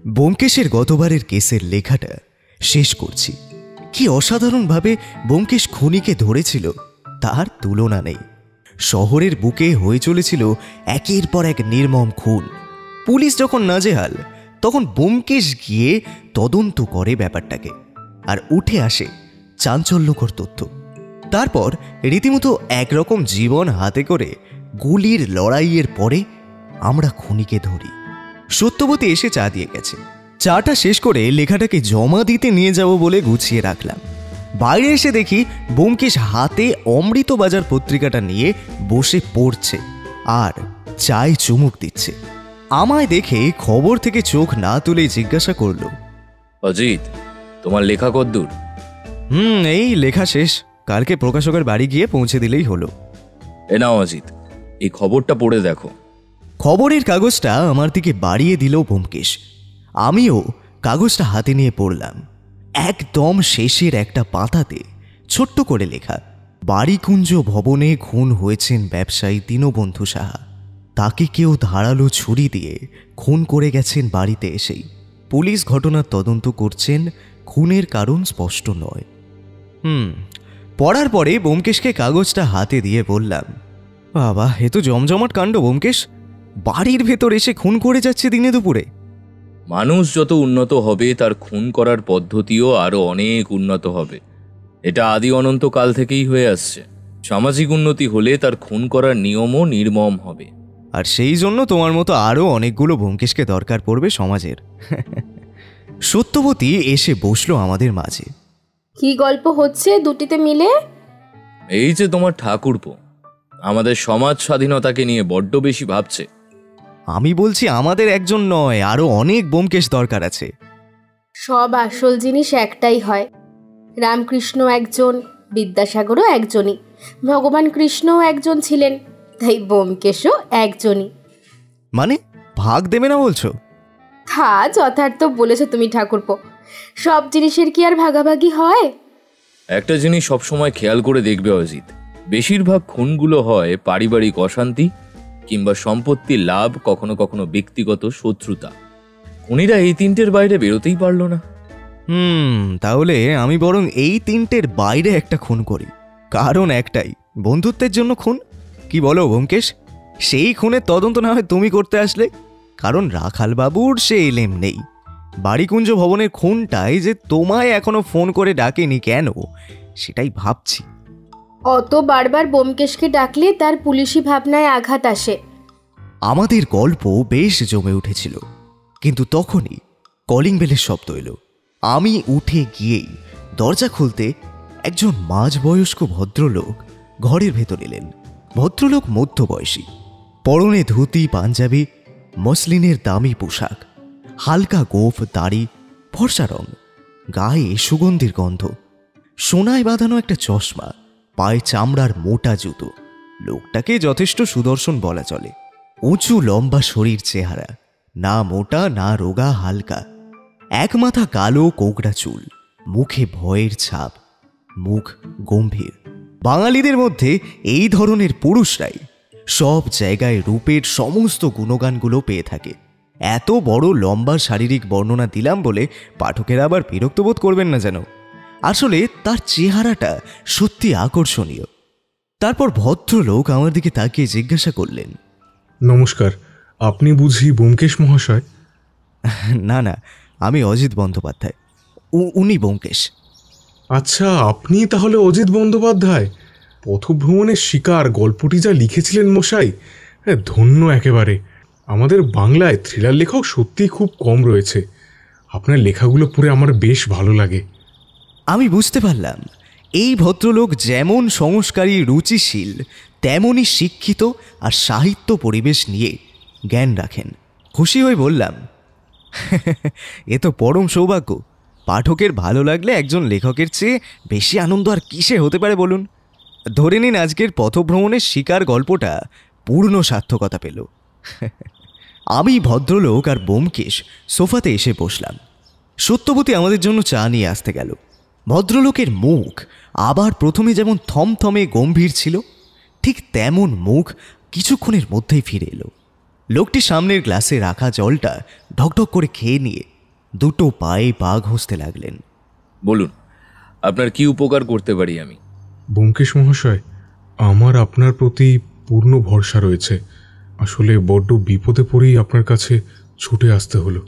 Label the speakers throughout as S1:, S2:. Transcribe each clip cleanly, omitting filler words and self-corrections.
S1: ব্যোমকেশের গতবারের কেসের লেখাটা শেষ করছি। কি অসাধারণভাবে ব্যোমকেশ খুনিকে ধরেছিল তার তুলনা নেই। শহরের বুকে হয়ে চলেছিল একের পর এক নির্মম খুন। পুলিশ যখন নাজেহাল তখন ব্যোমকেশ গিয়ে তদন্ত করে ব্যাপারটাকে, আর উঠে আসে চাঞ্চল্যকর তথ্য। তারপর রীতিমতো একরকম জীবন হাতে করে গুলির লড়াইয়ের পরে আমরা খুনিকে ধরি। সত্যবতী এসে চা দিয়ে গেছে। চাটা শেষ করে লেখাটাকে জমা দিতে নিয়ে যাব বলে গুছিয়ে রাখলাম। বাইরে এসে দেখি ব্যোমকেশ হাতে অমৃতবাজার পত্রিকাটা নিয়ে বসে পড়ছে আর চায় চুমুক দিচ্ছে। আমায় দেখে খবর থেকে চোখ না তুলে জিজ্ঞাসা করলো,
S2: অজিত, তোমার লেখা কদ্দূর?
S1: এই লেখা শেষ, কালকে প্রকাশকের বাড়ি গিয়ে পৌঁছে দিলেই হলো।
S2: এ নাও অজিত, এই খবরটা পড়ে দেখো।
S1: খবরের কাগজটা আমার দিকে বাড়িয়ে দিল ব্যোমকেশ। আমিও কাগজটা হাতে নিয়ে পড়লাম। একদম শেষের একটা পাতাতে ছোট্ট করে লেখা, বাড়িকুঞ্জ ভবনে খুন হয়েছেন ব্যবসায়ী দীনবন্ধু সাহা। তাকে কেউ ধারালো ছুরি দিয়ে খুন করে গেছেন বাড়িতে এসেই। পুলিশ ঘটনার তদন্ত করছেন, খুনের কারণ স্পষ্ট নয়। পড়ার পরে ব্যোমকেশকে কাগজটা হাতে দিয়ে বললাম, বাবা, এ তো জমজমাট কাণ্ড ব্যোমকেশ। বাড়ির ভেতর এসে খুন করে যাচ্ছে দিনে দুপুরে।
S2: মানুষ যত উন্নত হবে তার খুন করার পদ্ধতিও আরো অনেক উন্নত হবে। এটা আদি অনন্ত কাল থেকেই হয়ে আসছে। সামাজিক উন্নতি হলে তার খুন করার নিয়মও নির্মম হবে।
S1: আর সেই জন্য তোমার মতো আরো অনেকগুলো ব্যোমকেশকে দরকার পড়বে সমাজের। সত্যবতী এসে বসলো আমাদের মাঝে।
S3: কি গল্প হচ্ছে দুটিতে মিলে?
S2: এই যে তোমার ঠাকুরপো আমাদের সমাজ স্বাধীনতাকে নিয়ে বড্ড বেশি ভাবছে।
S1: আমি বলছি আমাদের একজন নয়, আরো অনেক ব্যোমকেশ দরকার আছে।
S3: সব আসল জিনিস একটাই হয়। রামকৃষ্ণ একজন, বিদ্যাসাগরও একজনই, ভগবান কৃষ্ণও একজন ছিলেন, তাই ব্যোমকেশও একজনই।
S1: মানে ভাগ দেবে না বলছো?
S3: তা যথার্থ বলেছো তুমি ঠাকুরপো। সব জিনিসের কি আর ভাগাভাগি হয়?
S2: একটা জিনিস সবসময় খেয়াল করে দেখবে অজিত, বেশিরভাগ খুনগুলো হয় পারিবারিক অশান্তি কিংবা সম্পত্তির লাভ, কখনো কখনো ব্যক্তিগত শত্রুতা। খুনিরা এই তিনটের বাইরে বেরোতেই পারলো না।
S1: তাহলে আমি বরং এই তিনটের বাইরে একটা খুন করি। কারণ একটাই, বন্ধুত্বের জন্য খুন। কি বলো ব্যোমকেশ? সেই খুনের তদন্ত না হয় তুমি করতে আসলে, কারণ রাখাল বাবুর সে এলেম নেই। বাড়িকুঞ্জ ভবনের খুনটাই যে তোমায় এখনো ফোন করে ডাকেনি কেন, সেটাই ভাবছি।
S3: অত বারবার ব্যোমকেশকে ডাকলে তার পুলিশি ভাবনায় আঘাত আসে।
S1: আমাদের গল্প বেশ জমে উঠেছিল, কিন্তু তখনই কলিং বেলের শব্দ এলো। আমি উঠে গিয়েই দরজা খুলতে একজন মাঝবয়স্ক ভদ্রলোক ঘরের ভেতর এলেন। ভদ্রলোক মধ্যবয়সী, পরনে ধুতি পাঞ্জাবি, মসলিনের দামি পোশাক, হালকা গোঁফ দাড়ি, ফর্সা রং, গায়ে সুগন্ধির গন্ধ, সোনায় বাঁধানো একটা চশমা, পায়ে চামড়ার মোটা জুতো। লোকটাকে যথেষ্ট সুদর্শন বলা চলে। উঁচু লম্বা শরীর চেহারা, না মোটা না রোগা, হালকা। এক মাথা কালো কোকড়া চুল, মুখে ভয়ের ছাপ, মুখ গম্ভীর। বাঙালিদের মধ্যে এই ধরনের পুরুষরাই সব জায়গায় রূপের সমস্ত গুণগানগুলো পেয়ে থাকে। এত বড় লম্বা শারীরিক বর্ণনা দিলাম বলে পাঠকেরা আবার বিরক্ত বোধ করবেন না যেন। আসলে তার চেহারাটা সত্যি আকর্ষণীয়। তারপর ভদ্রলোক আমার দিকে তাকিয়ে জিজ্ঞাসা করলেন,
S4: নমস্কার, আপনি বুঝি ব্যোমকেশ মহাশয়?
S1: না না, আমি অজিত বন্দ্যোপাধ্যায়। উনি ব্যোমকেশ।
S4: আচ্ছা, আপনি তাহলে অজিত বন্দ্যোপাধ্যায়। পথভ্রমণের শিকার গল্পটি যা লিখেছিলেন মশাই, ধন্য একেবারে। আমাদের বাংলায় থ্রিলার লেখক সত্যিই খুব কম রয়েছে। আপনার লেখাগুলো পড়ে আমার বেশ ভালো লাগে।
S1: আমি বুঝতে পারলাম এই ভদ্রলোক যেমন সংস্কারী রুচিশীল, তেমনই শিক্ষিত আর সাহিত্য পরিবেশ নিয়ে জ্ঞান রাখেন। খুশি হয়ে বললাম, এ তো পরম সৌভাগ্য। পাঠকের ভালো লাগলে একজন লেখকের চেয়ে বেশি আনন্দ আর কিসে হতে পারে বলুন? ধরে নিন আজকের পথভ্রমণের শিকার গল্পটা পূর্ণ সার্থকতা পেল। আমি ভদ্রলোক আর ব্যোমকেশ সোফাতে এসে বসলাম। সত্যবতী আমাদের জন্য চা নিয়ে আসতে গেল। ভদ্রলোকের মুখ আবার প্রথমে যেমন থমথমে গম্ভীর ছিল, ঠিক তেমন মুখ কিছুক্ষণের মধ্যেই ফিরে এলো। লোকটি সামনের গ্লাসে রাখা জলটা ঢকঢক করে খেয়ে নিয়ে দুটো পায়ে পা ঘষতে লাগলেন।
S2: বলুন, আপনার কি উপকার করতে পারি আমি?
S4: ব্যোমকেশ মহাশয়, আমার আপনার প্রতি পূর্ণ ভরসা রয়েছে। আসলে বড্ড বিপদে পড়েই আপনার কাছে ছুটে আসতে হলো।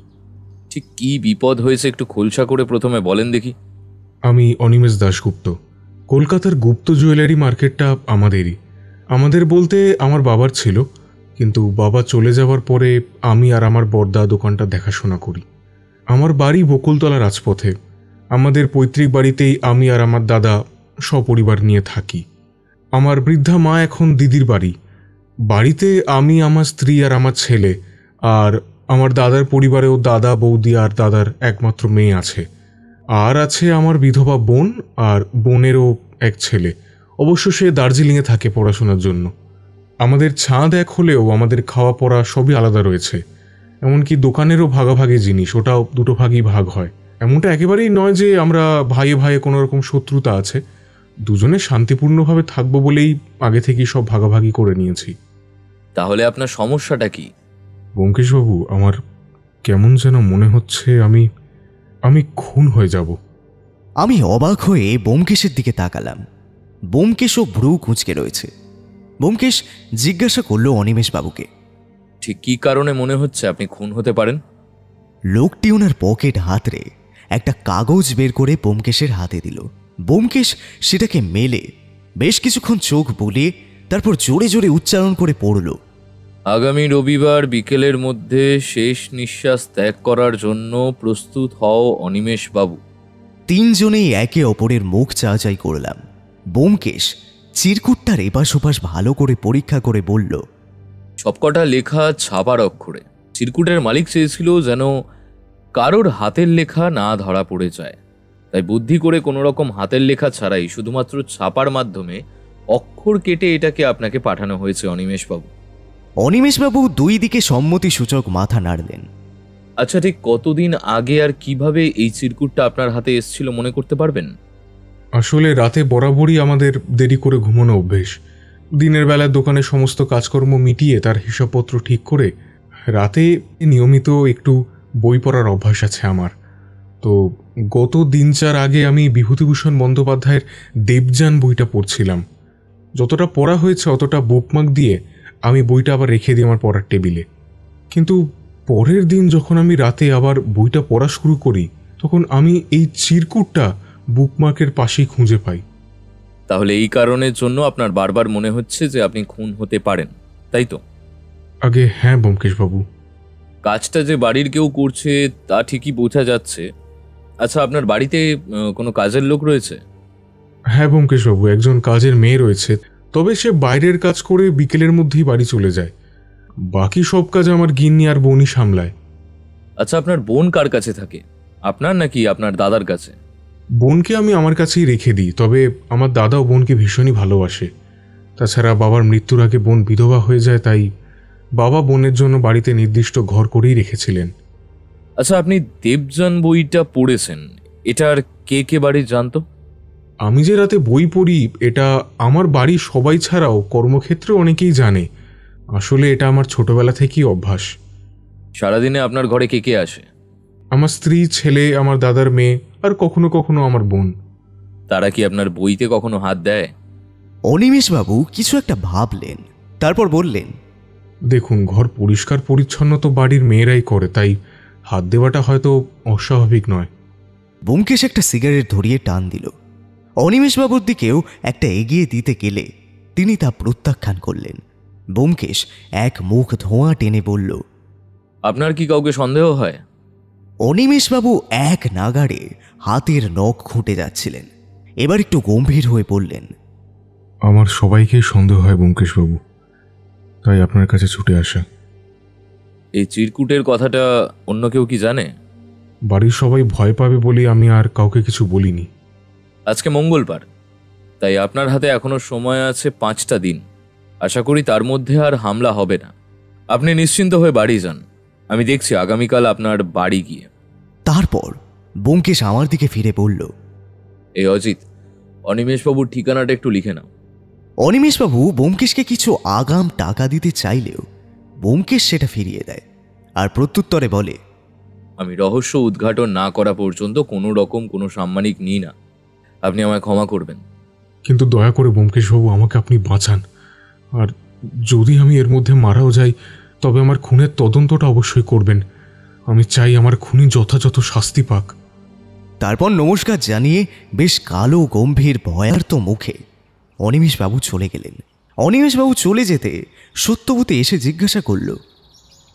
S2: ঠিক কি বিপদ হয়েছে একটু খোলসা করে প্রথমে বলেন দেখি।
S4: আমি অনিমেষ দাশগুপ্ত। কলকাতার গুপ্ত জুয়েলারি মার্কেটটা আমাদেরই। আমাদের বলতে আমার বাবার ছিল, কিন্তু বাবা চলে যাওয়ার পরে আমি আর আমার বড়দা দোকানটা দেখাশোনা করি। আমার বাড়ি বকুলতলা রাজপথে। আমাদের পৈতৃক বাড়িতেই আমি আর আমার দাদা সপরিবার নিয়ে থাকি। আমার বৃদ্ধা মা এখন দিদির বাড়ি। বাড়িতে আমি, আমার স্ত্রী আর আমার ছেলে, আর আমার দাদার পরিবারেও দাদা, বৌদি আর দাদার একমাত্র মেয়ে আছে। আর আছে আমার বিধবা বোন আর বোনেরও এক ছেলে। অবশ্য সে দার্জিলিংয়ে থাকে পড়াশোনার জন্য। আমাদের ছাদ এক হলেও আমাদের খাওয়া পড়া সবই আলাদা রয়েছে। এমনকি দোকানেরও ভাগাভাগি জিনিস, ওটাও দুটো ভাগই ভাগ হয়। এমনটা একেবারেই নয় যে আমরা ভাইয়ে ভাইয়ে কোনো রকম শত্রুতা আছে। দুজনে শান্তিপূর্ণভাবে থাকবো বলেই আগে থেকেই সব ভাগাভাগি করে নিয়েছি।
S2: তাহলে আপনার সমস্যাটা কি?
S4: ব্যোমকেশবাবু, আমার কেমন যেন মনে হচ্ছে আমি খুন হয়ে যাব।
S1: আমি অবাক হয়ে ব্যোমকেশের দিকে তাকালাম। ব্যোমকেশও ভ্রু কুঁচকে রয়েছে। ব্যোমকেশ জিজ্ঞাসা করল অনিমেষ বাবুকে,
S2: ঠিক কি কারণে মনে হচ্ছে আপনি খুন হতে পারেন?
S1: লোকটি ওনার পকেট হাতড়ে একটা কাগজ বের করে ব্যোমকেশের হাতে দিল। ব্যোমকেশ সেটাকে মেলে বেশ কিছুক্ষণ চোখ বুলিয়ে তারপর জোরে জোরে উচ্চারণ করে পড়ল,
S2: আগামী রবিবার বিকেলের মধ্যে শেষ নিঃশ্বাস ত্যাগ করার জন্য প্রস্তুত হও অনিমেষ বাবু।
S1: তিনজনেই একে অপরের মুখ চাচাই করলাম। ব্যোমকেশ চিরকুটটার এপাশ ওপাশ ভালো করে পরীক্ষা করে বলল,
S2: সবকটা লেখা ছাপার অক্ষরে। চিরকুটের মালিক চেয়েছিল যেন কারোর হাতের লেখা না ধরা পড়ে যায়, তাই বুদ্ধি করে কোনো রকম হাতের লেখা ছাড়াই শুধুমাত্র ছাপার মাধ্যমে অক্ষর কেটে এটাকে আপনাকে পাঠানো হয়েছে অনিমেষ বাবু।
S1: অনিমেষবাবু দুই দিকে সম্মতিসূচক মাথা নাড়লেন।
S2: আচ্ছা, ঠিক কতদিন আগে আর কিভাবে এই চিরকুটটা আপনার হাতে এসেছিল মনে করতে পারবেন?
S4: আসলে রাতে বরাবরই আমাদের দেরি করে ঘুমানো অভ্যেস। দিনের বেলায় দোকানে সমস্ত কাজকর্ম মিটিয়ে তার হিসাবপত্র ঠিক করে রাতে নিয়মিত একটু বই পড়ার অভ্যাস আছে আমার। তো গত দিন চার আগে আমি বিভূতিভূষণ বন্দ্যোপাধ্যায়ের দেবযান বইটা পড়ছিলাম। যতটা পড়া হয়েছে অতটা বুকমার্ক দিয়ে আমি বইটা আবার রেখে দিই আমার পড়ার টেবিলে। কিন্তু পরের দিন যখন আমি রাতে আবার বইটা পড়া শুরু করি, তখন আমি এই চিরকুটটা বুকমার্কের পাশেই খুঁজে পাই।
S2: তাহলে এই কারণের জন্য আপনার বারবার মনে হচ্ছে যে আপনি খুন হতে পারেন, তাই তো?
S4: আগে হ্যাঁ ব্যোমকেশবাবু।
S2: কাজটা যে বাড়ির কেউ করছে তা ঠিকই বোঝা যাচ্ছে। আচ্ছা, আপনার বাড়িতে কোনো কাজের লোক রয়েছে?
S4: হ্যাঁ ব্যোমকেশবাবু, একজন কাজের মেয়ে রয়েছে, তবে সে বাইরের কাজ করে বিকেলের মধ্যেই বাড়ি চলে যায়। বাকি সব কাজ আমার গিন্নি আর বোনই সামলায়।
S2: আচ্ছা, আপনার বোন কার কাছে থাকে, আপনার নাকি আপনার দাদার কাছে?
S4: বোনকে আমি আমার কাছেই রেখে দিই, তবে আমার দাদাও বোনকে ভীষণই ভালোবাসে। তাছাড়া বাবার মৃত্যুর আগে বোন বিধবা হয়ে যায়, তাই বাবা বোনের জন্য বাড়িতে নির্দিষ্ট ঘর করেই রেখেছিলেন।
S2: আচ্ছা, আপনি দেবযান বইটা পড়েছেন, এটার কে কে বাড়ির জানতো?
S4: আমি যে রাতে বই পড়ি এটা আমার বাড়ির সবাই ছাড়াও কর্মক্ষেত্রে অনেকেই জানে। আসলে এটা আমার ছোটবেলা থেকেই অভ্যাস।
S2: সারাদিনে আপনার ঘরে কে কে আসে?
S4: আমার স্ত্রী, ছেলে, আমার দাদার মেয়ে আর কখনো কখনো আমার বোন।
S2: তারা কি আপনার বইতে কখনো হাত দেয়?
S1: অনিমেষবাবু কিছু একটা ভাবলেন, তারপর বললেন,
S4: দেখুন, ঘর পরিষ্কার পরিচ্ছন্ন তো বাড়ির মেয়েরাই করে, তাই হাত দেওয়াটা হয়তো অস্বাভাবিক নয়।
S1: ব্যোমকেশ একটা সিগারেট ধরিয়ে টান দিল। অনিমেষবাবুর দিকেও একটা এগিয়ে দিতে গেলে তিনি তা প্রত্যাখ্যান করলেন। ব্যোমকেশ এক মুখ ধোঁয়া টেনে বলল,
S2: আপনার কি কাউকে সন্দেহ হয়?
S1: অনিমেষবাবু এক নাগাড়ে হাতের নখ খুঁটে যাচ্ছিলেন। এবার একটু গম্ভীর হয়ে বললেন,
S4: আমার সবাইকেই সন্দেহ হয় ব্যোমকেশবাবু, তাই আপনার কাছে ছুটে আসা।
S2: এই চিরকুটের কথাটা অন্য কেউ কি জানে?
S4: বাড়ির সবাই ভয় পাবে বলে আমি আর কাউকে কিছু বলিনি।
S2: আজকে মঙ্গলবার, তাই আপনার হাতে এখনো সময় আছে 5টা দিন। আশা করি তার মধ্যে আর হামলা হবে না। আপনি নিশ্চিন্ত হয়ে বাড়ি যান, আমি দেখছি আগামীকাল আপনার বাড়ি গিয়ে।
S1: তারপর ব্যোমকেশ আমার দিকে ফিরে বলল,
S2: এই অজিত, অনিমেষবাবুর ঠিকানাটা একটু লিখে নাও।
S1: অনিমেষবাবু ব্যোমকেশকে কিছু আগাম টাকা দিতে চাইলেও ব্যোমকেশ সেটা ফিরিয়ে দেয় আর প্রত্যুত্তরে বলে,
S2: আমি রহস্য উদ্ঘাটন না করা পর্যন্ত কোনো রকম কোনো সাম্মানিক নিই না। আপনি আমায় ক্ষমা করবেন।
S4: কিন্তু দয়া করে ব্যোমকেশবাবু, আমাকে আপনি বাঁচান। আর যদি আমি এর মধ্যে মারাও যাই, তবে আমার খুনের তদন্তটা অবশ্যই করবেন। আমি চাই আমার খুনি যথাযথ শাস্তি পাক।
S1: তারপর নমস্কার জানিয়ে বেশ কালো গম্ভীর ভয়ার্ত মুখে অনিমেষবাবু চলে গেলেন। অনিমেষবাবু চলে যেতে সত্যবতী এসে জিজ্ঞাসা করল,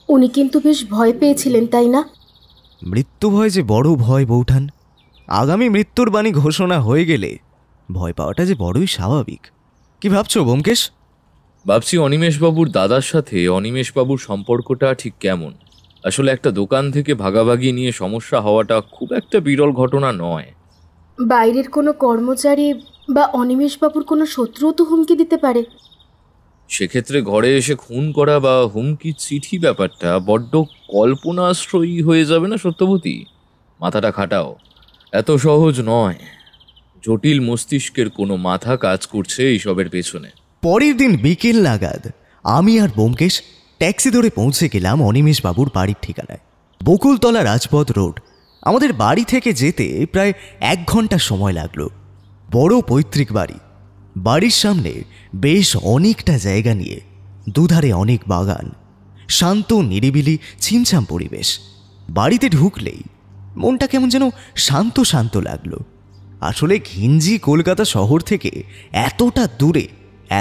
S3: উনি কিন্তু বেশ ভয় পেয়েছিলেন, তাই না?
S1: মৃত্যু ভয় যে বড় ভয় বৌঠান। আগামী মৃত্যুর বাণী ঘোষণা হয়ে গেলে ভয় পাওয়াটা যে বড়ই স্বাভাবিক। কি ভাবছো ব্যোমকেশ?
S2: ভাবছি অনিমেষবাবুর দাদার সাথে অনিমেষবাবুর সম্পর্কটা ঠিক কেমন। আসলে একটা দোকান থেকে ভাগাভাগি নিয়ে সমস্যা হওয়াটা খুব একটা বিরল ঘটনা নয়।
S3: বাইরের কোনো কর্মচারী বা অনিমেষবাবুর কোনো শত্রুও তো হুমকি দিতে পারে।
S2: সেক্ষেত্রে ঘরে এসে খুন করা বা হুমকি চিঠি ব্যাপারটা বড্ড কল্পনাশ্রয়ী হয়ে যাবে না সত্যবতী? মাথাটা খাটাও, এত সহজ নয়। জটিল মস্তিষ্কের কোনো মাথা কাজ করছে এইসবের পেছনে।
S1: পরের দিন বিকেল নাগাদ আমি আর ব্যোমকেশ ট্যাক্সি ধরে পৌঁছে গেলাম অনিমেষবাবুর বাড়ির ঠিকানায়, বকুলতলা রাজপথ রোড। আমাদের বাড়ি থেকে যেতে প্রায় 1 ঘন্টা সময় লাগলো। বড় পৈতৃক বাড়ি। বাড়ির সামনে বেশ অনেকটা জায়গা নিয়ে, দুধারে অনেক বাগান, শান্ত নিরিবিলি ছিমছাম পরিবেশ। বাড়িতে ঢুকলেই মনটা কেমন যেন শান্ত শান্ত লাগলো। আসলে ঘিঞ্জি কলকাতা শহর থেকে এতটা দূরে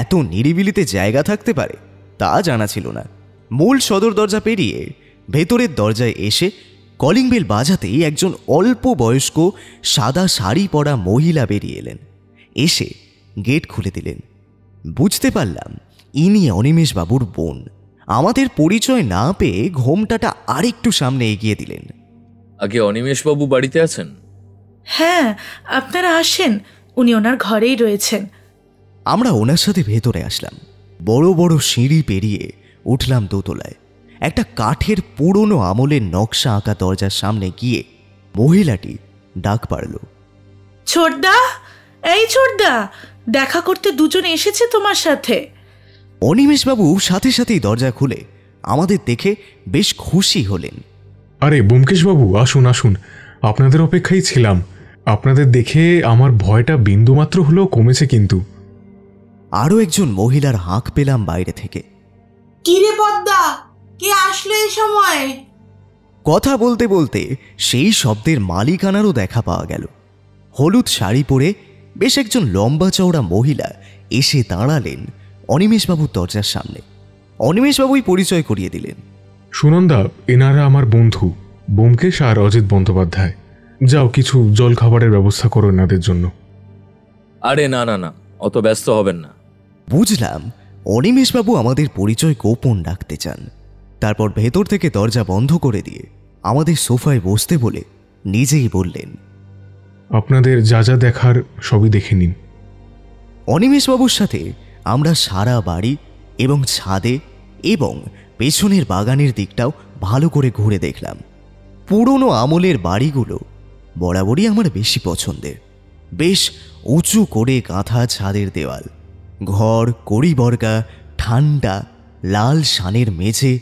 S1: এত নিরিবিলিতে জায়গা থাকতে পারে তা জানা ছিল না। মূল সদর দরজা পেরিয়ে ভেতরের দরজায় এসে কলিং বেল বাজাতেই একজন অল্প বয়স্ক সাদা শাড়ি পরা মহিলা বেরিয়ে এলেন। এসে গেট খুলে দিলেন। বুঝতে পারলাম ইনি অনিমেষবাবুর বোন। আমাদের পরিচয় না পেয়ে ঘোমটাটা আরেকটু সামনে এগিয়ে দিলেন।
S2: আগে অনিমেষবাবু বাড়িতে আছেন?
S5: হ্যাঁ, আপনারা আসেন, উনি ওনার ঘরেই রয়েছেন।
S1: আমরা ওনার সাথে ভেতরে আসলাম। বড় বড় সিঁড়ি পেরিয়ে উঠলাম দোতলায়। একটা কাঠের পুরনো আমলের নকশা আঁকা দরজার সামনে গিয়ে মহিলাটি ডাক পারল,
S5: ছোটদা, এই ছোটদা, দেখা করতে দুজন এসেছে তোমার সাথে।
S1: অনিমেষবাবু সাথে সাথেই দরজা খুলে আমাদের দেখে বেশ খুশি হলেন।
S4: আরে ব্যোমকেশবাবু, আসুন আসুন, আপনাদের অপেক্ষায় ছিলাম। আপনাদের দেখে আমার ভয়টা বিন্দুমাত্র হলেও কমেছে। কিন্তু
S1: আরও একজন মহিলার হাঁক পেলাম বাইরে থেকে।
S6: কিরে পদ্মা, কে আসলো এই সময়?
S1: কথা বলতে বলতে সেই শব্দের মালিকানারও দেখা পাওয়া গেল। হলুদ শাড়ি পরে বেশ একজন লম্বা চওড়া মহিলা এসে দাঁড়ালেন অনিমেষবাবুর দরজার সামনে। অনিমেষবাবুই পরিচয় করিয়ে দিলেন।
S4: সুনন্দা, এনারা আমার বন্ধু ব্যোমকেশ আর অজিত বন্দ্যোপাধ্যায়। যাও, কিছু জল খাবারের ব্যবস্থা করো এনাদের জন্য।
S2: আরে না না না, অত ব্যস্ত হবেন না।
S1: বুঝলাম অনিমেষবাবু আমাদের পরিচয় গোপন রাখতে চান। তারপর ভেতর থেকে দরজা বন্ধ করে দিয়ে আমাদের সোফায় বসতে বলে নিজেই বললেন,
S4: আপনাদের যা যা দেখার সবই দেখে নিন।
S1: অনিমেষবাবুর সাথে আমরা সারা বাড়ি এবং ছাদে এবং পেছনের বাগানের দিকটাও ভালো করে ঘুরে দেখলাম। পুরনো আমলের বাড়িগুলো বরাবরই আমার বেশি পছন্দের। বেশ উঁচু করে কাঁথা ছাদের দেওয়াল, ঘর কড়িবর্গা, ঠান্ডা লাল শানের মেঝে।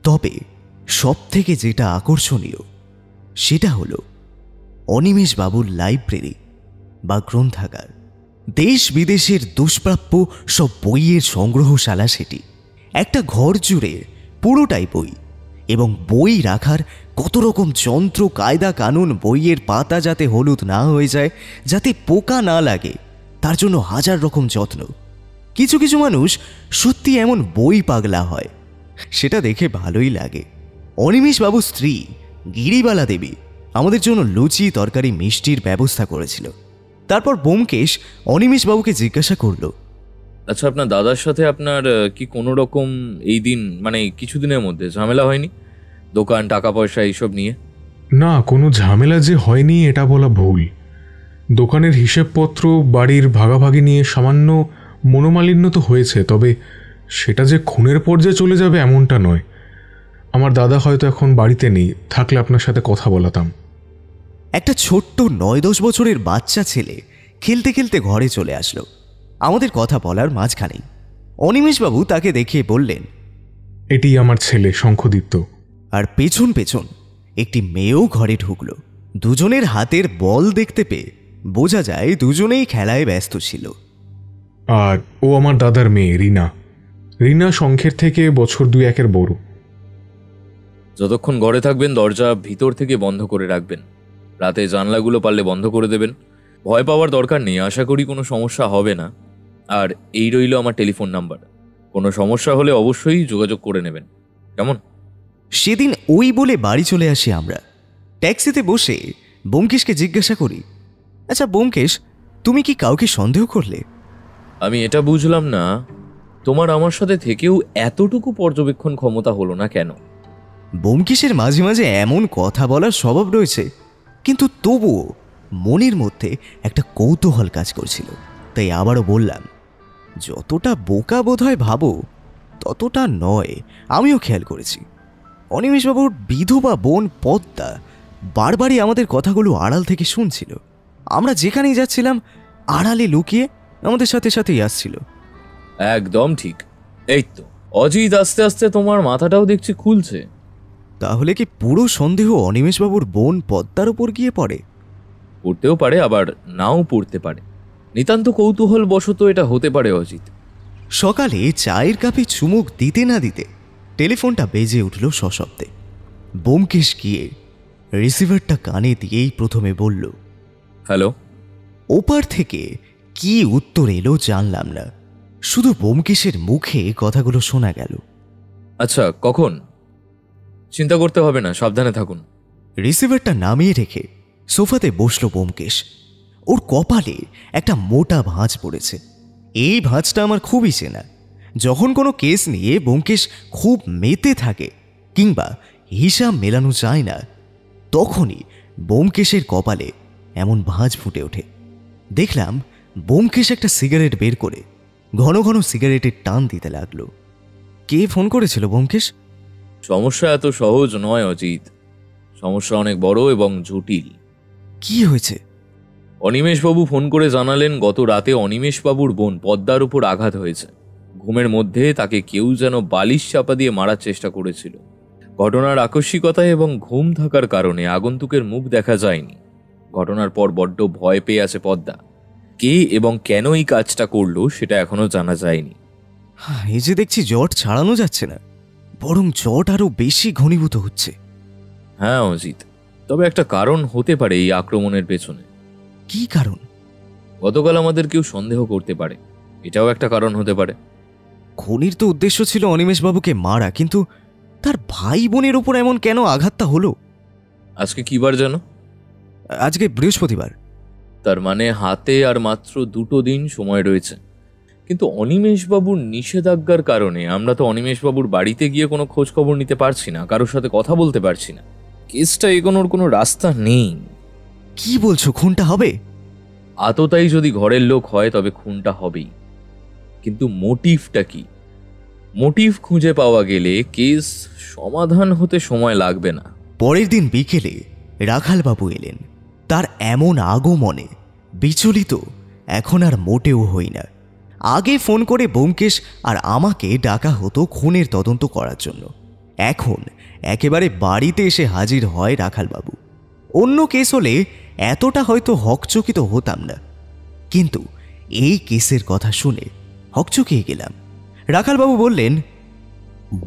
S1: তবে সব থেকে যেটা আকর্ষণীয় সেটা হলো অনিমেষবাবুর লাইব্রেরি বা গ্রন্থাগার। দেশ বিদেশের দুষ্প্রাপ্য সব বইয়ের সংগ্রহশালা সেটি। একটা ঘর জুড়ে পুরোটাই বই, এবং বই রাখার কত রকম যন্ত্র, কায়দা কানুন, বইয়ের পাতা যাতে হলুদ না হয়ে যায়, যাতে পোকা না লাগে, তার জন্য হাজার রকম যত্ন। কিছু কিছু মানুষ সত্যি এমন বই পাগলা হয়, সেটা দেখে ভালোই লাগে। অনিমেষবাবুর স্ত্রী গিরিবালা দেবী আমাদের জন্য লুচি তরকারি মিষ্টির ব্যবস্থা করেছিল। তারপর ব্যোমকেশ অনিমেষবাবুকে জিজ্ঞাসা করল,
S2: আচ্ছা, আপনার দাদার সাথে আপনার কি কোনো রকম এই দিন মানে কিছুদিনের মধ্যে ঝামেলা হয়নি? দোকান, টাকা পয়সা এইসব নিয়ে?
S4: না, কোনো ঝামেলা যে হয়নি এটা বলা ভুল। দোকানের হিসেবপত্র, বাড়ির ভাগাভাগি নিয়ে সামান্য মনোমালিন্য তো হয়েছে, তবে সেটা যে খুনের পর্যায়ে চলে যাবে এমনটা নয়। আমার দাদা হয়তো এখন বাড়িতে নেই, থাকলে আপনার সাথে কথা বলাতাম।
S1: একটা ছোট্ট 9-10 বছরের বাচ্চা ছেলে খেলতে খেলতে ঘরে চলে আসলো আমাদের কথা বলার মাঝখানেই। অনিমেষবাবু তাকে দেখিয়ে বললেন,
S4: এটি আমার ছেলে শঙ্খদীপ্ত।
S1: আর পেছন পেছন একটি মেয়েও ঘরে ঢুকলো। দুজনের হাতের বল দেখতে পেয়ে বোঝা যায় দুজনেই খেলায় ব্যস্ত ছিল।
S4: আর ও আমার দাদার মেয়ে রিনা। রিনা শঙ্খের থেকে বছর 2-1 বড়।
S2: যতক্ষণ ঘরে থাকবেন দরজা ভিতর থেকে বন্ধ করে রাখবেন, রাতে জানলাগুলো পারলে বন্ধ করে দেবেন। ভয় পাওয়ার দরকার নেই, আশা করি কোনো সমস্যা হবে না। আর এই রইল আমার টেলিফোন নাম্বার, কোনো সমস্যা হলে অবশ্যই যোগাযোগ করে নেবেন, কেমন?
S1: সেদিন ওই বলে বাড়ি চলে আসি আমরা। ট্যাক্সিতে বসে ব্যোমকেশকে জিজ্ঞাসা করি, আচ্ছা ব্যোমকেশ, তুমি কি কাউকে সন্দেহ করলে?
S2: আমি এটা বুঝলাম না, তোমার আমার সাথে থেকেও এতটুকু পর্যবেক্ষণ ক্ষমতা হলো না কেন?
S1: ব্যোমকেশের মাঝে মাঝে এমন কথা বলার স্বভাব রয়েছে, কিন্তু তবুও মনের মধ্যে একটা কৌতূহল কাজ করছিল। তাই আবারও বললাম, যতটা বোকা বোধ হয় ভাবো ততটা নয়। আমিও খেয়াল করেছি অনিমেষবাবুর বিধবা বোন পদ্মা বারবারই আমাদের কথাগুলো আড়াল থেকে শুনছিল। আমরা যেখানেই যাচ্ছিলাম আড়ালে লুকিয়ে আমাদের সাথে সাথেই আসছিল।
S2: একদম ঠিক। এই তো অজিত, আস্তে আস্তে তোমার মাথাটাও দেখছি খুলছে।
S1: তাহলে কি পুরো সন্দেহ অনিমেষবাবুর বোন পদ্মার উপর গিয়ে পড়ে?
S2: পড়তেও পারে, আবার নাও পড়তে পারে। নিতান্ত কৌতূহল বশত এটা হতে পারে অজিত।
S1: সকালে চায়ের কাপে চুমুক দিতে না দিতে টেলিফোনটা বেজে উঠল সশব্দে। ব্যোমকেশ গিয়ে রিসিভারটা কানে দিয়েই প্রথমে বলল,
S2: হ্যালো।
S1: ওপার থেকে কি উত্তর এলো জানলাম না, শুধু ব্যোমকেশের মুখে কথাগুলো শোনা গেল।
S2: আচ্ছা, কখন? চিন্তা করতে হবে না, সাবধানে থাকুন।
S1: রিসিভারটা নামিয়ে রেখে সোফাতে বসল ব্যোমকেশ। ওর কপালে একটা মোটা ভাঁজ পড়েছে। এই ভাঁজটা আমার খুবই চেনা। যখন কোনো কেস নিয়ে ব্যোমকেশ খুব মেতে থাকে কিংবা হিসাব মেলানো যায় না, তখনই ব্যোমকেশের কপালে এমন ভাঁজ ফুটে ওঠে। দেখলাম ব্যোমকেশ একটা সিগারেট বের করে ঘন ঘন সিগারেটের টান দিতে লাগলো। কে ফোন করেছিল ব্যোমকেশ?
S2: সমস্যা এত সহজ নয় অজিত, সমস্যা অনেক বড় এবং জটিল।
S1: কি হয়েছে?
S2: অনিমেষবাবু ফোন করে জানালেন গত রাতে অনিমেষবাবুর বোন পদ্মার উপর আঘাত হয়েছে। ঘুমের মধ্যে তাকে কেউ যেন বালিশ চাপা দিয়ে মারার চেষ্টা করেছিল। ঘটনার আকস্মিকতায় এবং ঘুম থাকার কারণে আগন্তুকের মুখ দেখা যায়নি। ঘটনার পর বড্ড ভয় পেয়ে আছে পদ্মা। কে এবং কেন এই কাজটা করলো সেটা এখনো জানা যায়নি।
S1: এই যে দেখছি জট ছাড়ানো যাচ্ছে না, বরং জট আরো বেশি ঘনীভূত হচ্ছে।
S2: হ্যাঁ অজিত, তবে একটা কারণ হতে পারে এই আক্রমণের পেছনে।
S1: কি কারণ?
S2: গতকাল আমাদের কেউ সন্দেহ করতে পারে, এটাও একটা কারণ হতে পারে।
S1: খুনির তো উদ্দেশ্য ছিল অনিমেষবাবুকে মারা, কিন্তু তার ভাই বোনের উপর এমন কেন আঘাতটা হলো?
S2: আজকে কি বার জানো?
S1: আজকে বৃহস্পতিবার।
S2: তার মানে হাতে আর মাত্র 2 দিন সময় রয়েছে। কিন্তু অনিমেষবাবুর নিষেধাজ্ঞার কারণে আমরা তো অনিমেষবাবুর বাড়িতে গিয়ে কোনো খোঁজ খবর নিতে পারছি না, কারোর সাথে কথা বলতে পারছি না। কেসটা এগোনোর কোনো রাস্তা নেই।
S1: কি বলছো, খুনটা হবে?
S2: আততাই যদি ঘরের লোক হয় তবে খুনটা হবেই, কিন্তু মোটিভটা কি? মোটিভ খুঁজে পাওয়া গেলে কেস সমাধান হতে সময় লাগবে না।
S1: পরের দিন বিকেলে রাখালবাবু এলেন। তার এমন আগমনে বিচলিত এখন আর মোটেও হই না। আগে ফোন করে ব্যোমকেশ আর আমাকে ডাকা হতো খুনের তদন্ত করার জন্য। এখন একেবারে বাড়িতে এসে হাজির হয় রাখালবাবু। অন্য কেস হলে এতটা হয়তো হকচকিত হতাম না, কিন্তু এই কেসের কথা শুনে হকচকিয়ে গেলাম। রাখালবাবু বললেন,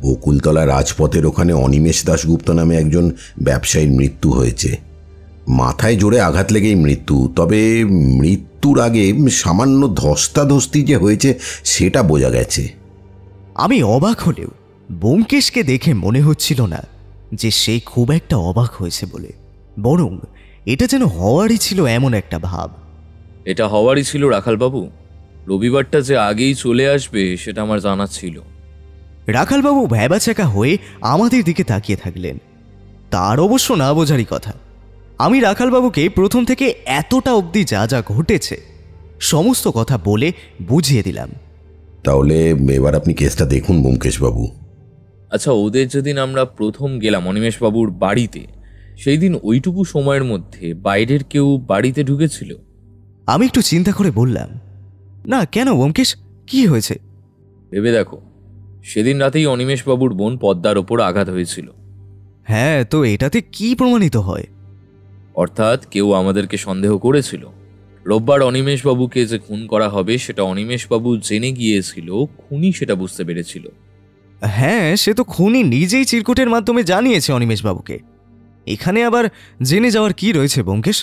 S7: বকুলতলা রাজপথের ওখানে অনিমেষ দাশগুপ্ত নামে একজন ব্যবসায়ীর মৃত্যু হয়েছে। মাথায় জোরে আঘাত লেগেই মৃত্যু, তবে মৃত্যুর আগে সামান্য ধস্তাধস্তি যে হয়েছে সেটা বোঝা গেছে।
S1: আমি অবাক হলেও ব্যোমকেশকে দেখে মনে হচ্ছিল না যে সে খুব একটা অবাক হয়েছে বলে, বরং এটা যেন হওয়ারই ছিল এমন একটা ভাব।
S2: এটা হওয়ারই ছিল রাখালবাবু। রবিবারটা যে আগেই চলে আসবে সেটা আমার জানা ছিল।
S1: রাখালবাবু ভ্যাবাচাকা হয়ে আমাদের দিকে তাকিয়ে থাকলেন। তার অবশ্য না বোঝারই কথা। আমি রাখালবাবুকে প্রথম থেকে এতটা অবধি যা যা ঘটেছে সমস্ত কথা বলে বুঝিয়ে দিলাম।
S7: তাহলে এবার আপনি কেসটা দেখুন ব্যোমকেশবাবু।
S2: আচ্ছা, ওদের যেদিন আমরা প্রথম গেলাম অনিমেষবাবুর বাড়িতে, সেই দিন ওইটুকু সময়ের মধ্যে বাইরের কেউ বাড়িতে ঢুকেছিল?
S1: আমি একটু চিন্তা করে বললাম, না। কেন ব্যোমকেশ, কি হয়েছে?
S2: ভেবে দেখো, সেদিন রাতেই অনিমেষবাবুর বোন পদ্মার ওপর আঘাত হয়েছিল।
S1: হ্যাঁ, তো এটাতে কি প্রমাণিত হয়?
S2: অর্থাৎ কেউ আমাদেরকে সন্দেহ করেছিল। রোববার অনিমেষবাবুকে যে খুন করা হবে সেটা অনিমেষবাবু জেনে গিয়েছিল, খুনি সেটা বুঝতে পেরেছিল।
S1: হ্যাঁ, সে তো খুনি নিজেই চিরকুটের মাধ্যমে জানিয়েছে অনিমেষবাবুকে। এখানে আবার জেনে যাওয়ার কি রয়েছে ব্যোমকেশ?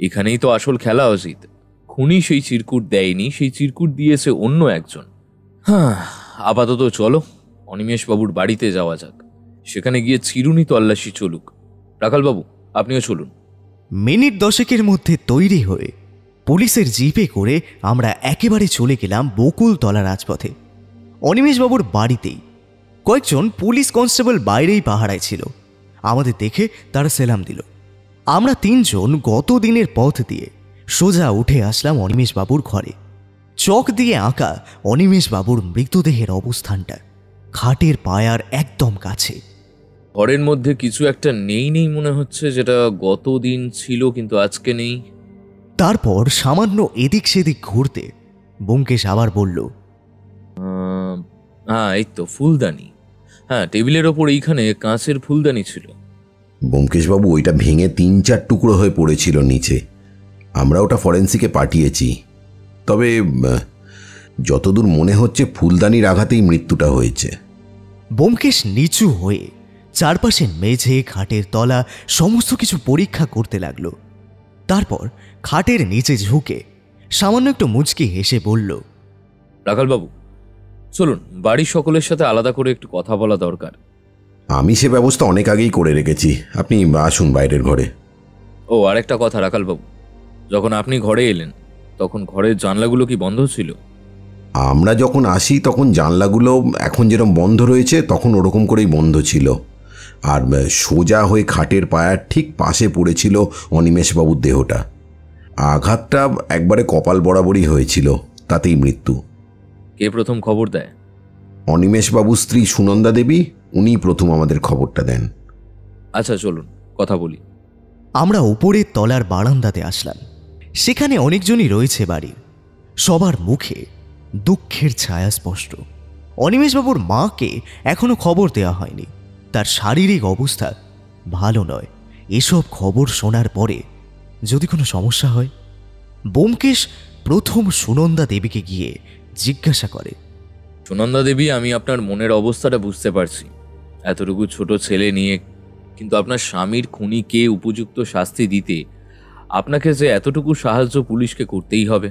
S2: এখানেই তো আসল খেলা অজিত। খুনি সেই চিরকুট দেয়নি, সেই চিরকুট দিয়েছে অন্য একজন। হ্যাঁ, আপাতত চলো অনিমেষবাবুর বাড়িতে যাওয়া যাক, সেখানে গিয়ে চিরুনি তল্লাশি চলুক। রাখালবাবু, আপনিও চলুন।
S1: মিনিট 10 মধ্যে তৈরি হয়ে পুলিশের জিপে করে আমরা একেবারে চলে গেলাম বকুলতলা রাজপথে। অনিমেষবাবুর বাড়িতেই কয়েকজন পুলিশ কনস্টেবল বাইরেই পাহারায় ছিল। আমাদের দেখে তারা সেলাম দিল। আমরা 3 জন গত দিনের পথ দিয়ে সোজা উঠে আসলাম অনিমেষবাবুর ঘরে। চক দিয়ে আঁকা অনিমেষবাবুর মৃতদেহের অবস্থানটা খাটের পায়ার একদম কাছে।
S2: ঘরের মধ্যে কিছু একটা নেই নেই মনে হচ্ছে, যেটা গত দিন ছিল কিন্তু আজকে নেই।
S1: তারপর সামান্য এদিক সেদিক ঘুরতে ব্যোমকেশ আবার বলল,
S2: হ্যাঁ, এই তো ফুলদানি। হ্যাঁ, টেবিলের ওপর এইখানে কাঁচের ফুলদানি ছিল।
S7: ব্যোমকেশবাবু, ওইটা ভেঙে 3-4 টুকরো হয়ে পড়েছিল নিচে। আমরা ওটা ফরেন্সিকে পাঠিয়েছি। তবে যতদূর মনে হচ্ছে ফুলদানির আঘাতেই মৃত্যুটা হয়েছে।
S1: ব্যোমকেশ নিচু হয়ে চারপাশে মেঝে, খাটের তলা সমস্ত কিছু পরীক্ষা করতে লাগলো। তারপর খাটের নিচে ঝুঁকে সামান্য একটু মুচকি হেসে বলল,
S2: রাখালবাবু, চলুন, বাড়ির সকলের সাথে আলাদা করে একটু কথা বলা দরকার।
S7: আমি সে ব্যবস্থা অনেক আগেই করে রেখেছি, আপনি আসুন বাইরের ঘরে।
S2: ও, আরেকটা কথা রাখালবাবু, যখন আপনি ঘরে এলেন তখন ঘরের জানলাগুলো কি বন্ধ ছিল?
S7: আমরা যখন আসি তখন জানলাগুলো এখন যেরকম বন্ধ রয়েছে তখন ওরকম করেই বন্ধ ছিল। আর সোজা হয়ে খাটের পায়ার ঠিক পাশে পড়েছিল অনিমেষবাবুর দেহটা। আঘাতটা একবারে কপাল বরাবরই হয়েছিল, তাতেই মৃত্যু।
S2: কে প্রথম খবর দেয়?
S7: অনিমেষবাবুর স্ত্রী সুনন্দা দেবী, উনিই প্রথম আমাদের খবরটা দেন।
S2: আচ্ছা, চলুন কথা বলি।
S1: আমরা উপরের তলার বারান্দাতে আসলাম। সেখানে অনেকজনই রয়েছে বাড়ির। সবার মুখে দুঃখের ছায়া স্পষ্ট। অনিমেষবাবুর মাকে এখনো খবর দেওয়া হয়নি। তার শারীরিক অবস্থা ভালো নয়। এসব খবর শোনার পরে যদি কোনো সমস্যা হয়, ব্যোমকেশ প্রথম সুনন্দা দেবীকে গিয়ে জিজ্ঞাসা করে,
S2: সুনন্দা দেবী, আমি আপনার মনের অবস্থাটা বুঝতে পারছি। এতটুকু ছোট ছেলে নিয়ে, কিন্তু আপনার স্বামীর খুনিকে উপযুক্ত শাস্তি দিতে আপনাকে যে এতটুকু সাহায্য পুলিশকে করতেই হবে।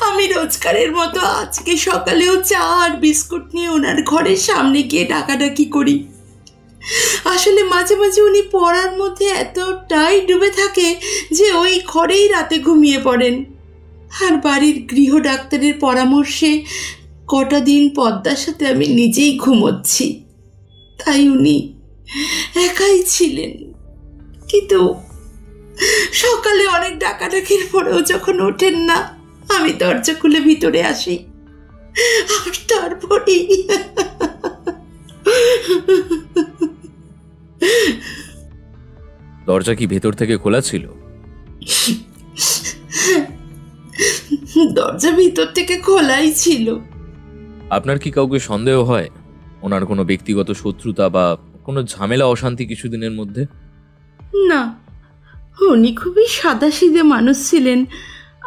S6: আমি রোজকারের মতো আজকে সকালেও চা আর বিস্কুট নিয়ে ওনার ঘরের সামনে গিয়ে ডাকাডাকি করি। আসলে মাঝে মাঝে উনি পড়ার মধ্যে এতটাই ডুবে থাকে যে ওই ঘরেই রাতে ঘুমিয়ে পড়েন। আর বাড়ির গৃহ ডাক্তারের পরামর্শে কটা দিন পদ্মার সাথে আমি নিজেই ঘুমোচ্ছি। তাই উনি একাই ছিলেন। কিন্তু সকালে অনেক ডাকাডাকির পরেও যখন ওঠেন না, আমি দরজা খুলে ভিতরে আসি। আর তারপরেই
S2: দরজা কি ভেতর থেকে খোলা ছিল?
S6: দরজা ভিতর থেকে খোলাই ছিল।
S2: আপনার কি কাউকে সন্দেহ হয়? ওনার কোনো ব্যক্তিগত শত্রুতা বা কোনো ঝামেলা অশান্তি কিছুদিনের মধ্যে?
S6: না, উনি খুবই সাদাসিধে মানুষ ছিলেন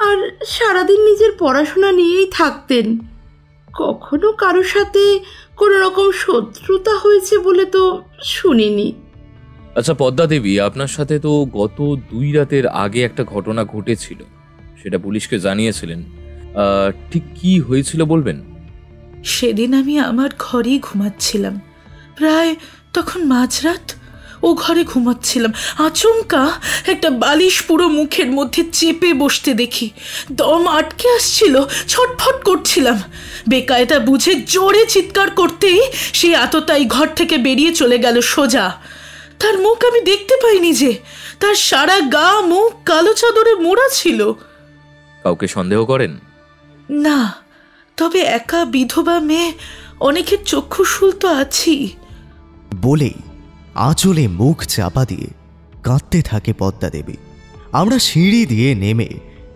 S6: আর সারাদিন নিজের পড়াশোনা নিয়েই থাকতেন। কখনো কারোর সাথে কোনো রকম শত্রুতা হয়েছে বলে তো শুনিনি।
S2: আচ্ছা পদ্মা দেবী, আপনার সাথে তো গত 2 রাতের আগে একটা ঘটনা ঘটেছিল, সেটা পুলিশকে জানিয়েছিলেন। ঠিক কি হয়েছিল বলবেন?
S5: সেদিন আমি আমার ঘরেই ঘুমাচ্ছিলাম। প্রায় তখন মাঝরাত। ও ঘরে ঘুমাচ্ছিলাম, আচমকা একটা বালিশ পুরো মুখের মধ্যে চেপে বসতে দেখি। দম আটকে আসছিল, ছটফট করছিলাম। বেকায়দা বুঝে জোরে চিৎকার করতেই সেই আততায়ী ঘর থেকে বেরিয়ে চলে গেল সোজা। তার মুখ আমি দেখতে পাইনি যে, তার সারা গা মুখ কালো চাদরে মোড়া ছিল।
S2: কাউকে সন্দেহ করেন?
S5: না, তবে একা বিধবা মেয়ে, অনেকের চক্ষুশূল তো আছি।
S1: বলেই আঁচলে মুখ চাপা দিয়ে কাঁদতে থাকে পদ্মা দেবী। আমরা সিঁড়ি দিয়ে নেমে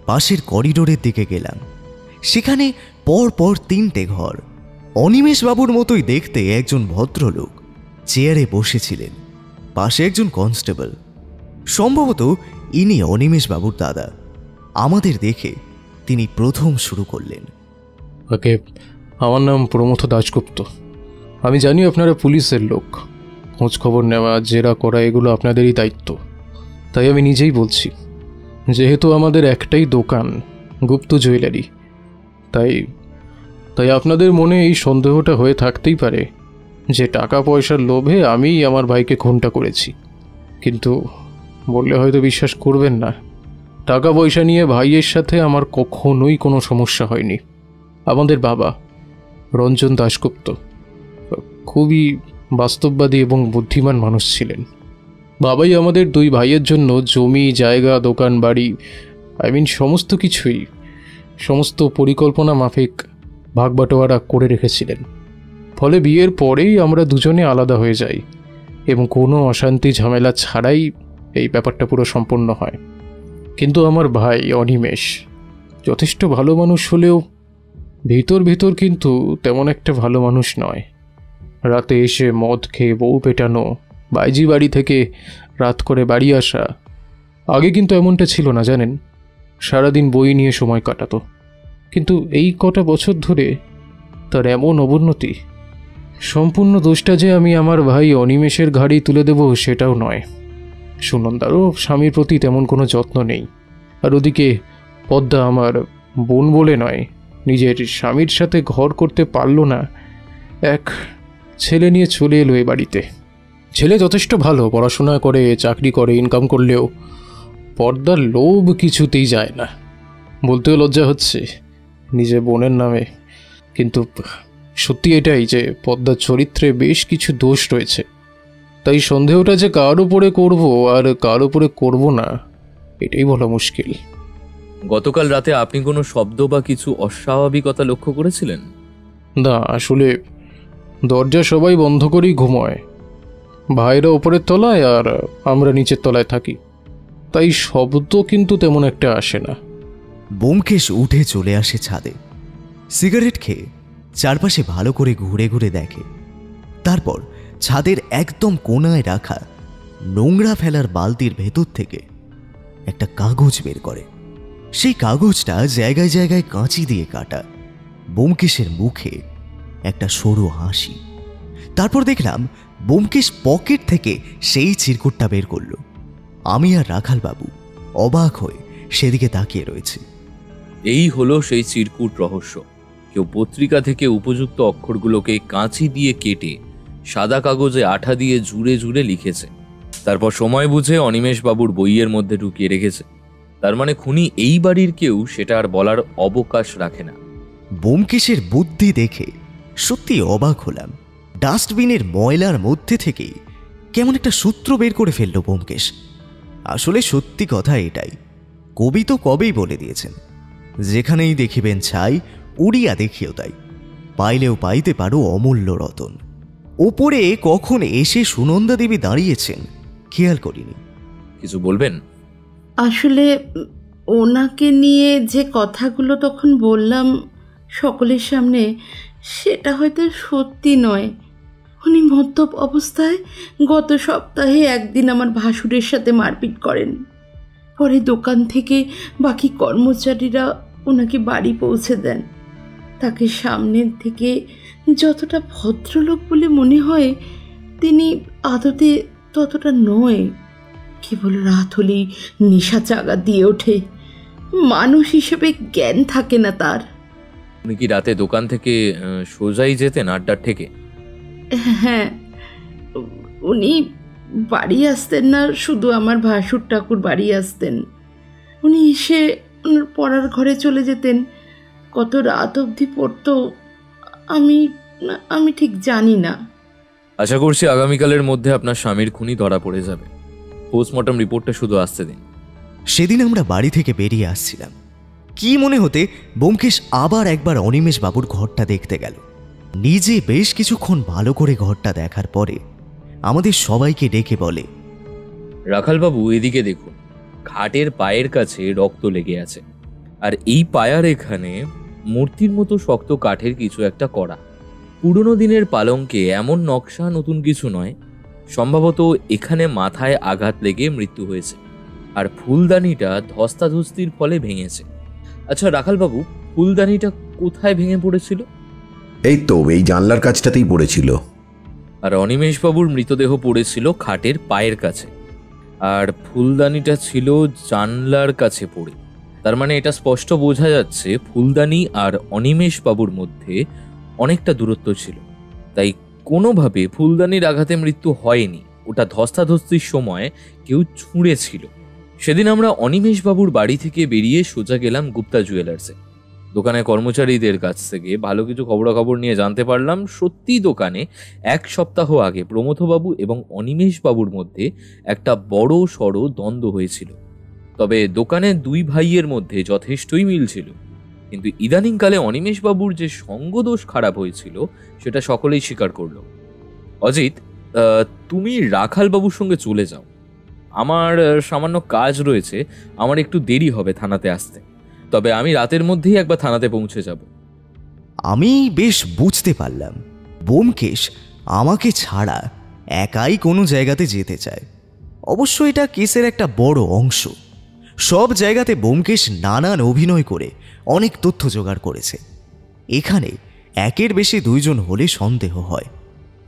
S1: পাশের করিডোরের দিকে গেলাম। সেখানে পর পর 3টে ঘর। অনিমেষ বাবুর মতোই দেখতে একজন ভদ্রলোক চেয়ারে বসেছিলেন, পাশে একজন কনস্টেবল। সম্ভবত ইনি অনিমেষ বাবুর দাদা। আমাদের দেখে তিনি প্রথম শুরু করলেন।
S8: ওকে, আমার নাম প্রমথ দাশগুপ্ত। আমি জানি আপনারা পুলিশের লোক, খোঁজ খবর নেওয়া, জেরা করা এগুলো আপনাদেরই দায়িত্ব। তাই আমি নিজেই বলছি, যেহেতু আমাদের একটাই দোকান, গুপ্ত জুয়েলারি, তাই আপনাদের মনে এই সন্দেহটা হয়ে থাকতেই পারে যে টাকা পয়সার লোভে আমি আমার ভাইকে খুনটা করেছি। কিন্তু বললে হয়তো বিশ্বাস করবেন না, টাকা পয়সা নিয়ে ভাইয়ের সাথে আমার কখনোই কোনো সমস্যা হয়নি। আমাদের বাবা রঞ্জন দাশগুপ্ত খুবই বাস্তববাদী এবং বুদ্ধিমান মানুষ ছিলেন। বাবাই আমাদের 2 ভাইয়ের জন্য জমি, জায়গা, দোকান, বাড়ি, সমস্ত কিছুই, সমস্ত পরিকল্পনা মাফিক ভাগবাটোয়ারা করে রেখেছিলেন। ফলে বিয়ের পরেই আমরা দুজনে আলাদা হয়ে যাই এবং কোনো অশান্তি ঝামেলা ছাড়াই এই ব্যাপারটা পুরো সম্পন্ন হয়। কিন্তু আমার ভাই অনিমেষ যথেষ্ট ভালো মানুষ হলেও ভিতর কিন্তু তেমন একটা ভালো মানুষ নয়। রাতে এসে মদ খেয়ে বউ পেটানো, বাইজি বাড়ি থেকে রাত করে বাড়ি আসা। আগে কিন্তু এমনটা ছিল না জানেন, সারাদিন বই নিয়ে সময় কাটাতো। কিন্তু এই কটা বছর ধরে তার এমন অবনতি। সম্পূর্ণ দোষটা যে আমি আমার ভাই অনিমেষের ঘাড়ি তুলে দেব সেটাও নয়। সুনন্দারও স্বামীর প্রতি তেমন কোনো যত্ন নেই। আর ওদিকে পদ্মা আমার বোন বলে নয়, নিজের স্বামীর সাথে ঘর করতে পারল না, এক ছেলে নিয়ে চলে এলো এ বাড়িতে। ছেলে যথেষ্ট ভালো, পড়াশোনা করে, চাকরি করে, ইনকাম করলেও পর্দার লোভ কিছুতেই যায় না। বলতেও লজ্জা হচ্ছে নিজের বোনের নামে, কিন্তু সত্যি এটাই যে পদ্মার চরিত্রে বেশ কিছু দোষ রয়েছে। তাই সন্দেহটা যে কার উপরে করব আর কার উপরে করব না এটাই বলা মুশকিল।
S2: গতকাল রাতে আপনি কোনো শব্দ বা কিছু অস্বাভাবিকতা লক্ষ্য করেছিলেন?
S8: না, আসলে দরজা সবাই বন্ধ করেই ঘুমোয়। ভাইরা ওপরের তলায় আর আমরা নিচের তলায় থাকি, তাই শব্দ কিন্তু তেমন একটা আসে না।
S1: ব্যোমকেশ উঠে চলে আসে ছাদে, সিগারেট খেয়ে চারপাশে ভালো করে ঘুরে ঘুরে দেখে। তারপর ছাদের একদম কোনায় রাখা নোংরা ফেলার বালতির ভেতর থেকে একটা কাগজ বের করে। সেই কাগজটা জায়গায় জায়গায় কাঁচি দিয়ে কাটা। ব্যোমকেশের মুখে একটা সরু হাসি। তারপর দেখলাম ব্যোমকেশ পকেট থেকে সেই চিরকুটটা বের করলো। আমি আর রাখাল বাবু অবাক হয়ে সেদিকে তাকিয়ে রয়েছে।
S2: এই হলো সেই চিরকুট রহস্য। কেউ পত্রিকা থেকে উপযুক্ত অক্ষরগুলোকে কাঁচি দিয়ে কেটে সাদা কাগজে আঠা দিয়ে জুড়ে জুড়ে লিখেছে, তারপর সময় বুঝে অনিমেষ বাবুর বইয়ের মধ্যে ঢুকিয়ে রেখেছে। তার মানে খুনি এই বাড়ির কেউ, সেটা আর বলার অবকাশ রাখে না।
S1: ব্যোমকেশের বুদ্ধি দেখে সত্যি অবাক হলাম। ডাস্টবিনের ময়লার মধ্যে থেকে কেমন একটা সূত্র বের করে ফেলল ব্যোমকেশ। আসলে সত্যি কথা এটাই, কবি তো কবেই বলে দিয়েছেন, যেখানেই দেখিবেন ছাই, উড়িয়া দেখিও তাই, পাইলেও পাইতে পারো অমূল্য রতন। ওপরে কখন এসে সুনন্দা দেবী দাঁড়িয়েছেন খেয়াল করিনি।
S2: কিছু বলবেন?
S6: আসলে ওনাকে নিয়ে যে কথাগুলো তখন বললাম সকলের সামনে, সেটা হয়তো সত্যি নয়। উনি মদ্যপ অবস্থায় গত সপ্তাহে একদিন আমার ভাসুরের সাথে মারপিট করেন। পরে দোকান থেকে বাকি কর্মচারীরা ওনাকে বাড়ি পৌঁছে দেন। তাকে সামনের থেকে যতটা ভদ্রলোক বলে মনে হয়, তিনি আদতে ততটা নয়। কেবল রাত হলেই নেশা চাগা দিয়ে ওঠে, মানুষ হিসেবে জ্ঞান থাকে না তার।
S2: উনি কি রাতে দোকান থেকে সোজাই যেতেন আড্ডার থেকে?
S6: হ্যাঁ, উনি বাড়ি আসতেন না, শুধু আমার ভাসুর ঠাকুর বাড়ি আসতেন। উনি এসে ওনার পড়ার ঘরে চলে যেতেন। কত রাত অবধি পড়তো আমি ঠিক জানি না।
S2: আশা করছি আগামীকালের মধ্যে আপনার স্বামীর খুনি ধরা পড়ে যাবে। পোস্টমর্টম রিপোর্টটা শুধু আসতে দিন।
S1: সেদিন আমরা বাড়ি থেকে বেরিয়ে আসছিলাম, কি মনে হতে ব্যোমকেশ আবার একবার অনিমেষ বাবুর ঘরটা দেখতে গেল। নিজে বেশ কিছুক্ষণ ভালো করে ঘরটা দেখার পরে আমাদের সবাইকে ডেকে বলে,
S2: রাখালবাবু এদিকে দেখুন, খাটের পায়ের কাছে রক্ত লেগে আছে, আর এই পায়ার এখানে মূর্তির মতো শক্ত কাঠের কিছু একটা করা। পুরনো দিনের পালঙ্কে এমন নকশা নতুন কিছু নয়। সম্ভবত এখানে মাথায় আঘাত লেগে মৃত্যু হয়েছে, আর ফুলদানিটা ধস্তাধস্তির ফলে ভেঙেছে। আচ্ছা রাখালবাবু, ফুলদানিটা কোথায় ভেঙে পড়েছিল?
S7: এই তো এই জানলার কাছটাতেই পড়েছিল।
S2: আর অনিমেষবাবুর মৃতদেহ পড়েছিল খাটের পায়ের কাছে, আর ফুলদানিটা ছিল জানলার কাছে পড়ে। তার মানে এটা স্পষ্ট বোঝা যাচ্ছে ফুলদানি আর অনিমেষবাবুর মধ্যে অনেকটা দূরত্ব ছিল। তাই কোনোভাবে ফুলদানির আঘাতে মৃত্যু হয়নি, ওটা ধস্তাধস্তির সময় কেউ ছুঁড়েছিল। সেদিন আমরা অনিমেষবাবুর বাড়ি থেকে বেরিয়ে সোজা গেলাম গুপ্তা জুয়েলার্সে। দোকানে কর্মচারীদের কাছ থেকে ভালো কিছু খবরাখবর নিয়ে জানতে পারলাম সত্যি দোকানে 1 সপ্তাহ আগে প্রমথবাবু এবং অনিমেষবাবুর মধ্যে একটা বড় সড় দ্বন্দ্ব হয়েছিল। তবে দোকানের 2 ভাইয়ের মধ্যে যথেষ্টই মিল ছিল, কিন্তু ইদানিংকালে অনিমেষবাবুর যে সঙ্গদোষ খারাপ হয়েছিল সেটা সকলেই স্বীকার করল। অজিত, তুমি রাখালবাবুর সঙ্গে চলে যাও। আমার সামান্য কাজ রয়েছে, আমার একটু দেরি হবে থানাতে আসতে। তবে আমি রাতের মধ্যেই একবার থানাতে পৌঁছে যাব।
S1: আমি বেশ বুঝতে পারলাম ব্যোমকেশ আমাকে ছাড়া একাই কোনো জায়গাতে যেতে চায়। অবশ্য এটা কেসের একটা বড় অংশ। সব জায়গাতে ব্যোমকেশ নানান অভিনয় করে অনেক তথ্য জোগাড় করেছে। এখানে একের বেশি 2 জন হলে সন্দেহ হয়।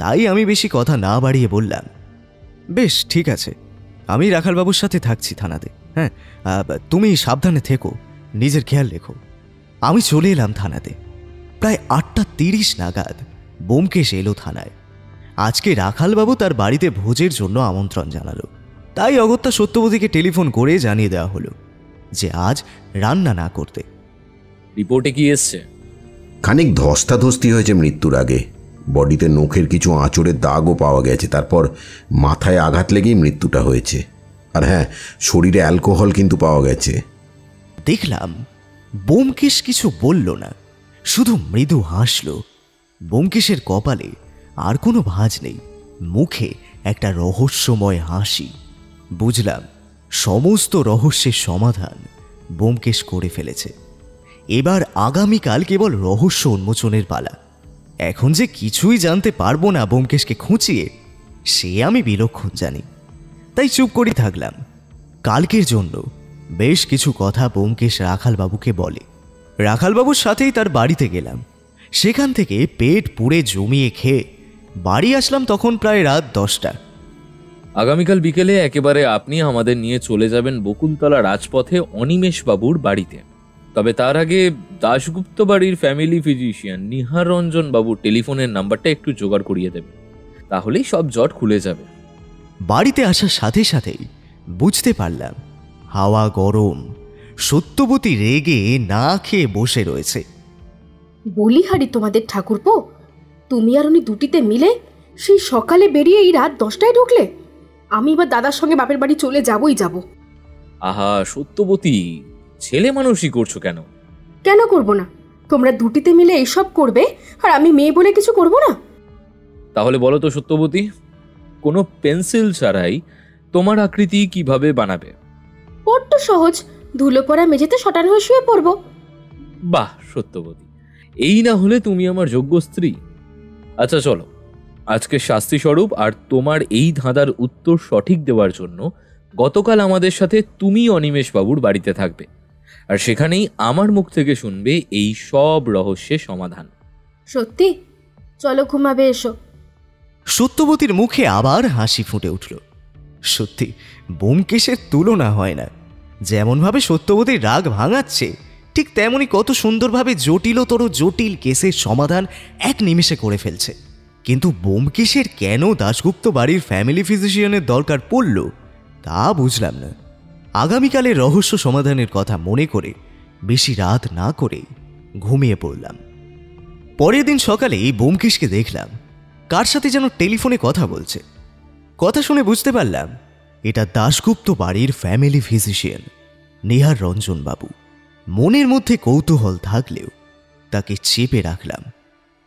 S1: তাই আমি বেশি কথা না বাড়িয়ে বললাম, বেশ ঠিক আছে, আমি রাখালবাবুর সাথে থাকছি থানাতে। হ্যাঁ, তুমি সাবধানে থেকো, নিজের খেয়াল রেখো। আমি চলে এলাম থানাতে। প্রায় 8:30 নাগাদ ব্যোমকেশ এলো থানায়। আজকে রাখালবাবু তার বাড়িতে ভোজের জন্য আমন্ত্রণ জানালো। তাই অগত্যা সত্যবতীকে টেলিফোন করে জানিয়ে দেওয়া হলো যে আজ রান্না না করতে।
S2: রিপোর্টে কি এসছে?
S7: খানিক ধস্তাধস্তি হয়েছে মৃত্যুর আগে। বডিতে নখের কিছু আঁচড়ের দাগও পাওয়া গেছে। তারপর মাথায় আঘাত লেগেই মৃত্যুটা হয়েছে। আর হ্যাঁ, শরীরে অ্যালকোহল কিন্তু পাওয়া গেছে।
S1: দেখলাম ব্যোমকেশ কিছু বলল না, শুধু মৃদু হাসল। ব্যোমকেশের কপালে আর কোনো ভাঁজ নেই, মুখে একটা রহস্যময় হাসি। বুঝলাম সমস্ত রহস্যের সমাধান ব্যোমকেশ করে ফেলেছে। এবার আগামীকাল কেবল রহস্য উন্মোচনের পালা। এখন যে কিছুই জানতে পারবো না ব্যোমকেশকে খুঁচিয়ে, সে আমি বিলক্ষণ জানি। তাই চুপ করে থাকলাম। কালকের জন্য বেশ কিছু কথা ব্যোমকেশ রাখালবাবুকে বলে। রাখালবাবুর সাথেই তার বাড়িতে গেলাম। সেখান থেকে পেট পুড়ে জমিয়ে খেয়ে বাড়ি আসলাম তখন প্রায় রাত 10টা।
S2: আগামীকাল বিকেলে একেবারে আপনি আমাদের নিয়ে চলে যাবেন বকুলতলা রাজপথে অনিমেষবাবুর বাড়িতে। তবে তার আগে দাশগুপ্ত বাড়ির ফ্যামিলি ফিজিশিয়ান নিহার রঞ্জন বাবুর টেলিফোনের নাম্বারটা একটু জোগাড় করিয়ে দেবে, তাহলেই সব জট খুলে যাবে।
S1: বাড়িতে আসার সাথে সাথেই বুঝতে পারলাম হাওয়া গরম। সত্যবতী রেগে না খেয়ে বসে রয়েছে।
S3: বলিহারি তোমাদের ঠাকুরপো, তুমি আর উনি দুটিতে মিলে সেই সকালে বেরিয়ে এই রাত 10টায় ঢুকলে। আমি এবার দাদার সঙ্গে বাপের বাড়ি চলে যাবই যাব।
S2: আহা সত্যবতী, ছেলে মানুষই করছো কেন?
S3: কেন করব না? তোমরা দুটিতে মিলে এইসব করবে আর আমি মেয়ে বলে কিছু করব না?
S2: তাহলে বলো তো সত্যবতী, কোনো পেন্সিল ছাড়াই তোমার আকৃতি কিভাবে বানাবে?
S3: বড্ড সহজ, ধুলো পড়া মেঝেতে শটান হয়ে শুয়ে পড়ব।
S2: বাহ সত্যবতী, এই না হলে তুমি আমার যোগ্য স্ত্রী। আচ্ছা চলো, আজকে শাস্তি স্বরূপ আর তোমার এই ধাঁধার উত্তর সঠিক দেওয়ার জন্য গতকাল আমাদের সাথে তুমি অনিমেষবাবুর বাড়িতে থাকবে, আর সেখানেই আমার মুখ থেকে শুনবে এই সব রহস্যের সমাধান।
S3: সত্যি? চলো ঘুমাবে, এসো।
S1: সত্যবতীর মুখে আবার হাসি ফুটে উঠল। সত্যি ব্যোমকেশের তুলনা হয় না। যেমনভাবে সত্যবতীর রাগ ভাঙাচ্ছে, ঠিক তেমনি কত সুন্দরভাবে জটিলতর জটিল কেসের সমাধান 1 নিমেষে করে ফেলছে। কিন্তু ব্যোমকেশের কেন দাশগুপ্ত বাড়ির ফ্যামিলি ফিজিশিয়ানের দরকার পড়ল তা বুঝলাম না। আগামীকালের রহস্য সমাধানের কথা মনে করে বেশি রাত না করেই ঘুমিয়ে পড়লাম। পরের দিন সকালেই ব্যোমকেশকে দেখলাম কার সাথে যেন টেলিফোনে কথা বলছে। কথা শুনে বুঝতে পারলাম এটা দাশগুপ্ত বাড়ির ফ্যামিলি ফিজিশিয়ান নিহার রঞ্জন বাবু। মনের মধ্যে কৌতূহল থাকলেও তাকে চেপে রাখলাম,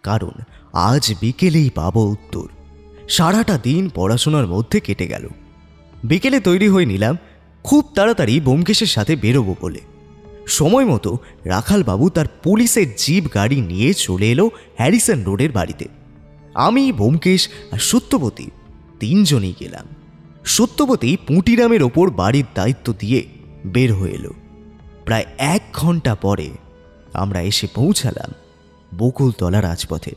S1: কারণ আজ বিকেলেই পাবো উত্তর। সারাটা দিন পড়াশোনার মধ্যে কেটে গেল। বিকেলে তৈরি হয়ে নিলাম খুব তাড়াতাড়ি ব্যোমকেশের সাথে বেরোবো বলে। সময় মতো রাখালবাবু তার পুলিশের জিপ গাড়ি নিয়ে চলে এলো হ্যারিসন রোডের বাড়িতে। আমি, ব্যোমকেশ আর সত্যবতী তিনজনই গেলাম। সত্যবতী পুঁটিরামের ওপর বাড়ির দায়িত্ব দিয়ে বের হয়ে এলো। প্রায় 1 ঘন্টা পরে আমরা এসে পৌঁছালাম বকুলতলা রাজপথে।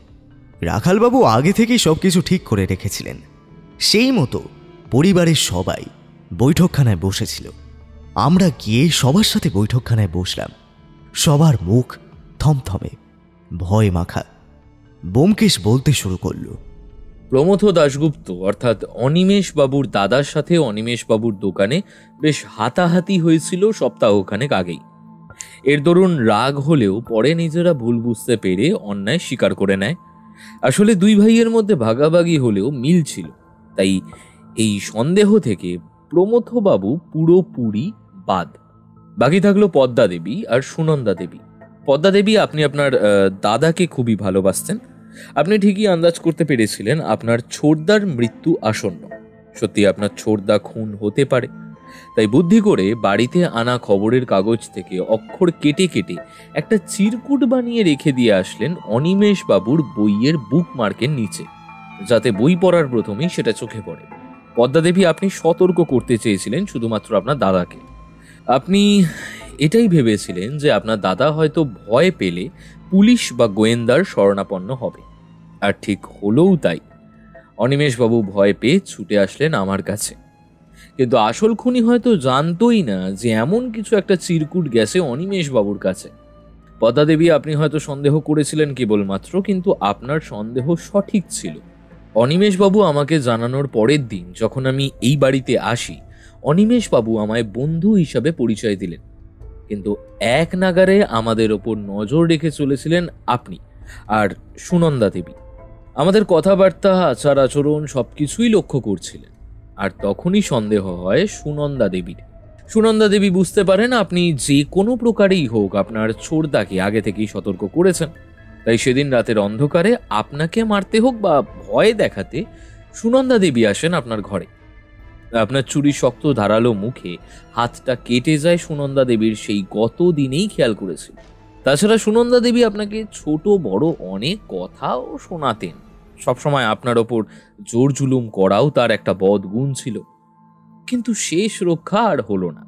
S1: রাখালবাবু আগে থেকেই সব কিছু ঠিক করে রেখেছিলেন। সেই মতো পরিবারের সবাই বৈঠকখানায় বসেছিল। আমরা গিয়ে সবার সাথে বৈঠকখানায় বসলাম। সবার মুখ থমথমে, ভয় মাখা। ব্যোমকেশ বলতে শুরু করলো।
S2: প্রমথ দাশগুপ্ত অর্থাৎ অনিমেষ বাবুর দাদার সাথে অনিমেষ বাবুর দোকানে বেশ হাতাহাতি হয়েছিল সপ্তাহখানেক আগেই। এর দরুন রাগ হলেও পরে নিজেরা ভুল বুঝতে পেরে অন্যায় স্বীকার করে নেয়। আসলে দুই ভাইয়ের মধ্যে ভাগাভাগি হলেও মিল ছিল, তাই এই সন্দেহ থেকে প্রমথবাবু পুরোপুরি বাদ। বাকি থাকলো পদ্মা দেবী আর সুনন্দা দেবী। পদ্মা দেবী, আপনি আপনার দাদাকে খুবই ভালোবাসতেন। আপনি ঠিকই আন্দাজ করতে পেরেছিলেন আপনার ছোড়দার মৃত্যু আসন্ন। সত্যি আপনার ছোড়দা খুন হতে পারে, তাই বুদ্ধি করে বাড়িতে আনা খবরের কাগজ থেকে অক্ষর কেটে কেটে একটা চিরকুট বানিয়ে রেখে দিয়ে আসলেন অনিমেষ বাবুর বইয়ের বুকমার্কের নিচে, যাতে বই পড়ার প্রথমেই সেটা চোখে পড়ে। পদ্মা দেবী, আপনি সতর্ক করতে চেয়েছিলেন শুধুমাত্র আপনার দাদাকে। আপনি এটাই ভেবেছিলেন যে আপনার দাদা হয়তো ভয় পেলে পুলিশ বা গোয়েন্দার শরণাপন্ন হবে, আর ঠিক হলোও তাই। অনিমেষবাবু ভয় পেয়ে ছুটে আসলেন আমার কাছে। কিন্তু আসল খুনি হয়তো জানতোই না যে এমন কিছু একটা চিরকুট গেছে অনিমেষবাবুর কাছে। পদ্মা দেবী, আপনি হয়তো সন্দেহ করেছিলেন কেবলমাত্র, কিন্তু আপনার সন্দেহ সঠিক ছিল। অনিমেষবাবু আমাকে জানানোর পরের দিন যখন আমি এই বাড়িতে আসি, অনিমেষবাবু আমায় বন্ধু হিসাবে পরিচয় দিলেন, কিন্তু এক নাগারে আমাদের ওপর নজর রেখে চলেছিলেন আপনি আর সুনন্দা দেবী। আমাদের কথাবার্তা, আচার আচরণ সবকিছুই লক্ষ্য করছিলেন। আর তখনই সন্দেহ হয় সুনন্দা দেবীর। সুনন্দা দেবী বুঝতে পারেন আপনি যে কোনো প্রকারেই হোক আপনার ছোড়দাকে আগে থেকেই সতর্ক করেছেন, তাই সেদিন রাতের অন্ধকারে আপনাকে মারতে হোক বা ভয় দেখাতে সুনন্দা দেবী আসেন আপনার ঘরে। আপনার চুরি শক্ত ধারালো মুখে হাতটা কেটে যায় সুনন্দা দেবীর সেই গত দিনেই খেয়াল করেছিল। তাছাড়া সুনন্দা দেবী আপনাকে ছোট বড় অনেক কথাও শোনাতেন। সবসময় আপনার ওপর জোর জুলুম করাও তার একটা বদ গুণ ছিল। কিন্তু শেষ রক্ষা আর হলো না।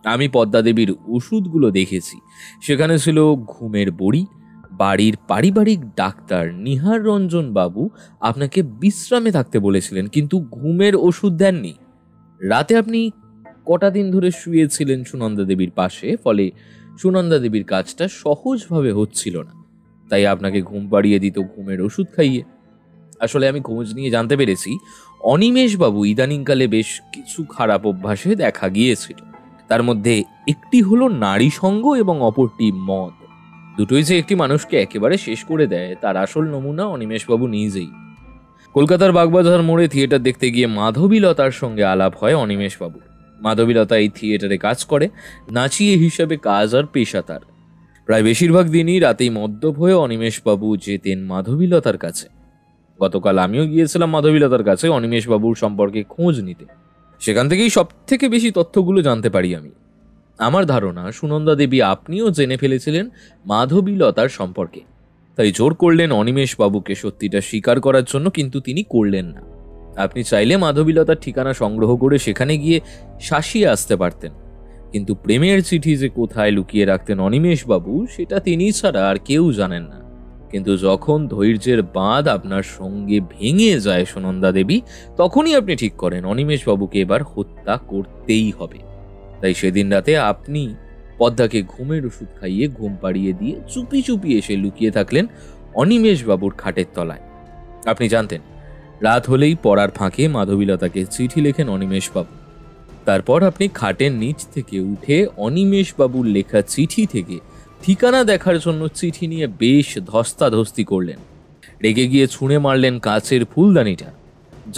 S2: আমি পদ্মা দেবীর ওষুধগুলো দেখেছি। সেখানে ছিল ঘুমের বড়ি। বাড়ির পারিবারিক ডাক্তার নিহার রঞ্জন বাবু আপনাকে বিশ্রামে থাকতে বলেছিলেন, কিন্তু ঘুমের ওষুধ দেননি। রাতে আপনি কটা দিন ধরে শুয়েছিলেন সুনন্দা দেবীর পাশে, ফলে সুনন্দা দেবীর কাজটা সহজভাবে হচ্ছিল না, তাই আপনাকে ঘুম পাড়িয়ে দিত ঘুমের ওষুধ খাইয়ে। আসলে আমি খোঁজ নিয়ে জানতে পেরেছি অনিমেষবাবু ইদানিংকালে বেশ কিছু খারাপ অভ্যাসে দেখা গিয়েছিল। তার মধ্যে একটি হলো নারী সঙ্গ এবং অপরটি মদ। দুটোই যে একটি মানুষকে একেবারে শেষ করে দেয় তার আসল নমুনা অনিমেষবাবু নিজেই। কলকাতার বাগবাজার মোড়ে থিয়েটার দেখতে গিয়ে মাধবীলতার সঙ্গে আলাপ হয় অনিমেষবাবু। মাধবীলতা এই থিয়েটারে কাজ করে, নাচিয়ে হিসাবে কাজ আর পেশা তার। প্রায় বেশিরভাগ দিনই রাতেই মদ্যপ হয়ে অনিমেষবাবু যেতেন মাধবীলতার কাছে। গতকাল আমিও গিয়েছিলাম মাধবীলতার কাছে অনিমেষবাবুর সম্পর্কে খোঁজ নিতে। সেখান থেকেই সব থেকে বেশি তথ্যগুলো জানতে পারি আমি। আমার ধারণা সুনন্দা দেবী আপনিও জেনে ফেলেছিলেন মাধবীলতার সম্পর্কে, তাই জোর করলেন অনিমেষবাবুকে সত্যিটা স্বীকার করার জন্য, কিন্তু তিনি করলেন না। আপনি চাইলে মাধবীলতার ঠিকানা সংগ্রহ করে সেখানে গিয়ে শাসিয়ে আসতে পারতেন, কিন্তু প্রেমের চিঠি যে কোথায় লুকিয়ে রাখতেন অনিমেষবাবু সেটা তিনি ছাড়া আর কেউ জানেন না। কিন্তু যখন ধৈর্যের বাঁধ আপনার সঙ্গে ভেঙে যায় সুনন্দা দেবী, তখনই আপনি ঠিক করেন অনিমেষবাবুকে এবার হত্যা করতেই হবে। তাই সেদিন রাতে আপনি পদ্মাকে ঘুমের ওষুধ খাইয়ে ঘুম পাড়িয়ে দিয়ে চুপি চুপি এসে লুকিয়ে থাকলেন অনিমেষবাবুর খাটের তলায়। আপনি জানতেন রাত হলেই পড়ার ফাঁকে মাধবীলতাকে চিঠি লেখেন অনিমেষবাবু। তারপর আপনি খাটের নিচ থেকে উঠে অনিমেষবাবুর লেখা চিঠি থেকে ঠিকানা দেখার জন্য চিঠি নিয়ে বেশ ধস্তাধস্তি করলেন। রেগে গিয়ে ছুঁড়ে মারলেন কাচের ফুলদানিটা।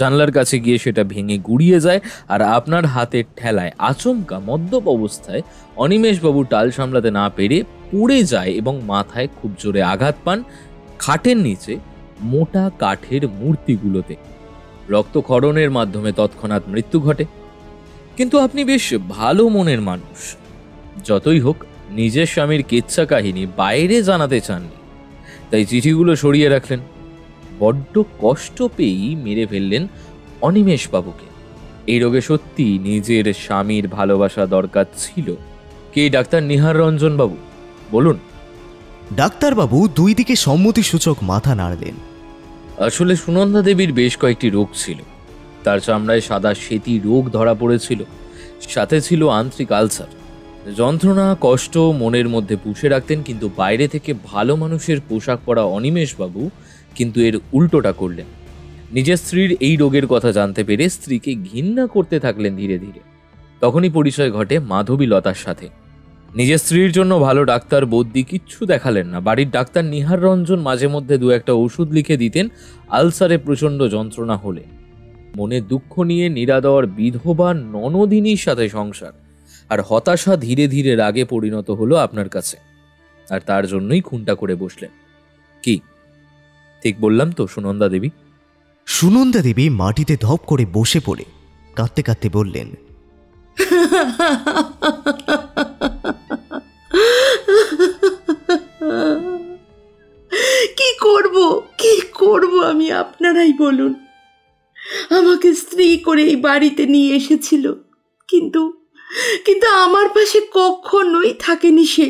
S2: জানলার কাছে গিয়ে সেটা ভেঙে গুড়িয়ে যায়, আর আপনার হাতের ঠেলায় আচমকা মদ্যপ অবস্থায় অনিমেষবাবু টাল সামলাতে না পেরে পড়ে যায় এবং মাথায় খুব জোরে আঘাত পান খাটের নিচে মোটা কাঠের মূর্তিগুলোতে। রক্তক্ষরণের মাধ্যমে তৎক্ষণাৎ মৃত্যু ঘটে। কিন্তু আপনি বেশ ভালো মনের মানুষ। যতই হোক নিজের স্বামীর কেচ্ছা কাহিনী বাইরে জানাতে চাননি, তাই চিঠিগুলো সরিয়ে রাখলেন। বড্ড কষ্ট পেয়েই মেরে ফেললেন অনিমেষ বাবুকে। এই রোগে সত্যি নিজের স্বামীর ভালোবাসা দরকার ছিল। কে ডাক্তার নিহার রঞ্জন বাবু, বলুন।
S1: ডাক্তারবাবু দুই দিকে সম্মতিসূচক মাথা নাড়লেন।
S2: আসলে সুনন্দা দেবীর বেশ কয়েকটি রোগ ছিল। তার চামড়ায় সাদা সেতি রোগ ধরা পড়েছিল, সাথে ছিল আন্ত্রিক আলসার। যন্ত্রণা কষ্ট মনের মধ্যে পুষে রাখতেন, কিন্তু বাইরে থেকে ভালো মানুষের পোশাক পরা অনিমেষ বাবু কিন্তু এর উল্টোটা করলেন। নিজের স্ত্রীর এই রোগের কথা জানতে পেরে স্ত্রীকে ঘৃণা করতে থাকলেন ধীরে ধীরে। তখনই পরিচয় ঘটে মাধবী লতার সাথে। নিজের স্ত্রীর জন্য ভালো ডাক্তার বদ্যি কিচ্ছু দেখালেন না। বাড়ির ডাক্তার নিহার রঞ্জন মাঝে মধ্যে দু একটা ওষুধ লিখে দিতেন আলসারে প্রচণ্ড যন্ত্রণা হলে। মনে দুঃখ নিয়ে নিরাদর বিধবা ননদিনীর সাথে সংসার, আর হতাশা ধীরে ধীরে রাগে পরিণত হলো আপনার কাছে, আর তার জন্যই খুনটা করে বসলেন। কি ঠিক বললাম তো সুনন্দা দেবী?
S1: সুনন্দা দেবী মাটিতে ধপ করে বসে পড়ে কাঁদতে কাঁদতে বললেন,
S6: কি করব আমি, আপনারাই বলুন। আমাকে স্ত্রী করে এই বাড়িতে নিয়ে এসেছিল, কিন্তু আমার পাশে কখনোই থাকেনি সে।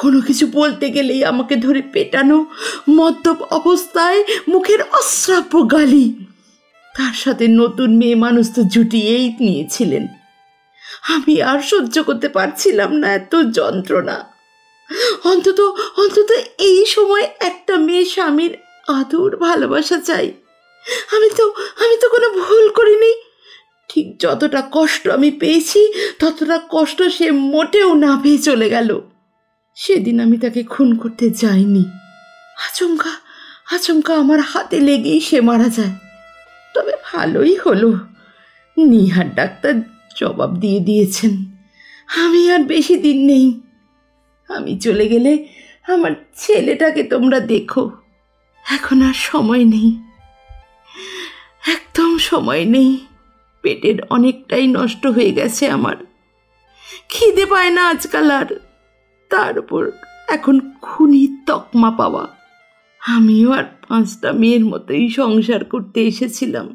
S6: কোনো কিছু বলতে গেলেই আমাকে ধরে পেটানো, মদ্যপ অবস্থায় মুখের অশ্রাব্য গালি। তার সাথে নতুন মেয়ে মানুষ তো জুটিয়েই নিয়েছিলেন। আমি আর সহ্য করতে পারছিলাম না এত যন্ত্রণা। অন্তত এই সময় একটা মেয়ে স্বামীর আদর ভালোবাসা চাই। আমি তো কোনো ভুল করিনি। ঠিক যতটা কষ্ট আমি পেয়েছি ততটা কষ্ট সে মোটেও না পেয়ে চলে গেল। সেদিন আমি তাকে খুন করতে যাইনি। আচমকা আমার হাতে লেগেই সে মারা যায়। তবে ভালোই হলো, নিহার ডাক্তার জবাব দিয়েছেন। আমি আর বেশি দিন নেই। আমি চলে গেলে আমার ছেলেটাকে তোমরা দেখো। এখন আর সময় নেই, একদম সময় নেই। পেটের অনেকটাই নষ্ট হয়ে গেছে আমার, খিদে পায় না আজকাল আর। তার উপর এখন খুনি তকমা পাওয়া। আমিও আর 5টা মেয়ের মতোই সংসার করতে এসেছিলাম।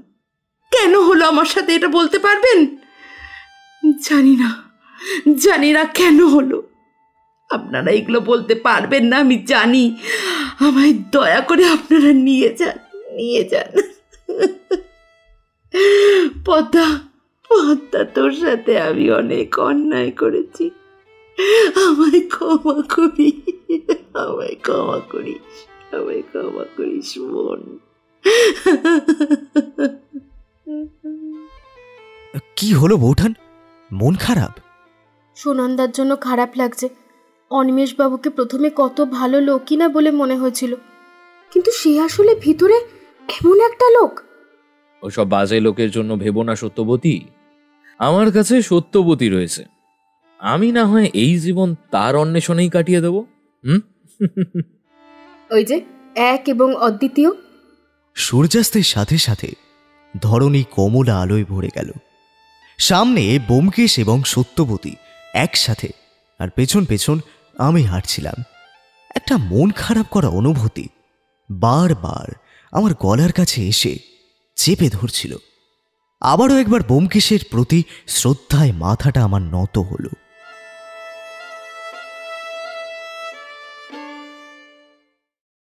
S6: কেন হলো আমার সাথে এটা বলতে পারবেন? জানি না কেন হলো। আপনারা এগুলো বলতে পারবেন না আমি জানি। আমায় দয়া করে আপনারা নিয়ে যান। পদ্মা, তোর সাথে আমি অনেক অন্যায় করেছি। আমায় ক্ষমা করিস বোন।
S1: কি হলো বৌঠান, মন খারাপ?
S3: সুনন্দার জন্য খারাপ লাগছে। অনিমেষ বাবুকে প্রথমে কত ভালো লোকই না বলে মনে হয়েছিল, কিন্তু সে আসলে ভিতরে এমন একটা লোক।
S2: ওসব বাজে লোকের জন্য ভেবো না সত্যবতী। আমার কাছে সত্যবতী রয়েছে। আমি না হয় এই জীবন তার অন্বেষণেই কাটিয়ে দেব।
S3: ওই যে এক এবং অদ্বিতীয়।
S1: সূর্যাস্তের সাথে সাথে ধরণী কমলা আলোয় ভরে গেল। সামনে ব্যোমকেশ এবং সত্যবতী একসাথে, আর পেছন পেছন আমি হাঁটছিলাম। একটা মন খারাপ করা অনুভূতি বারবার আমার গলার কাছে এসে চেপে ধরছিল। আবারও একবার ব্যোমকেশের প্রতি শ্রদ্ধায় মাথাটা আমার নত হলো।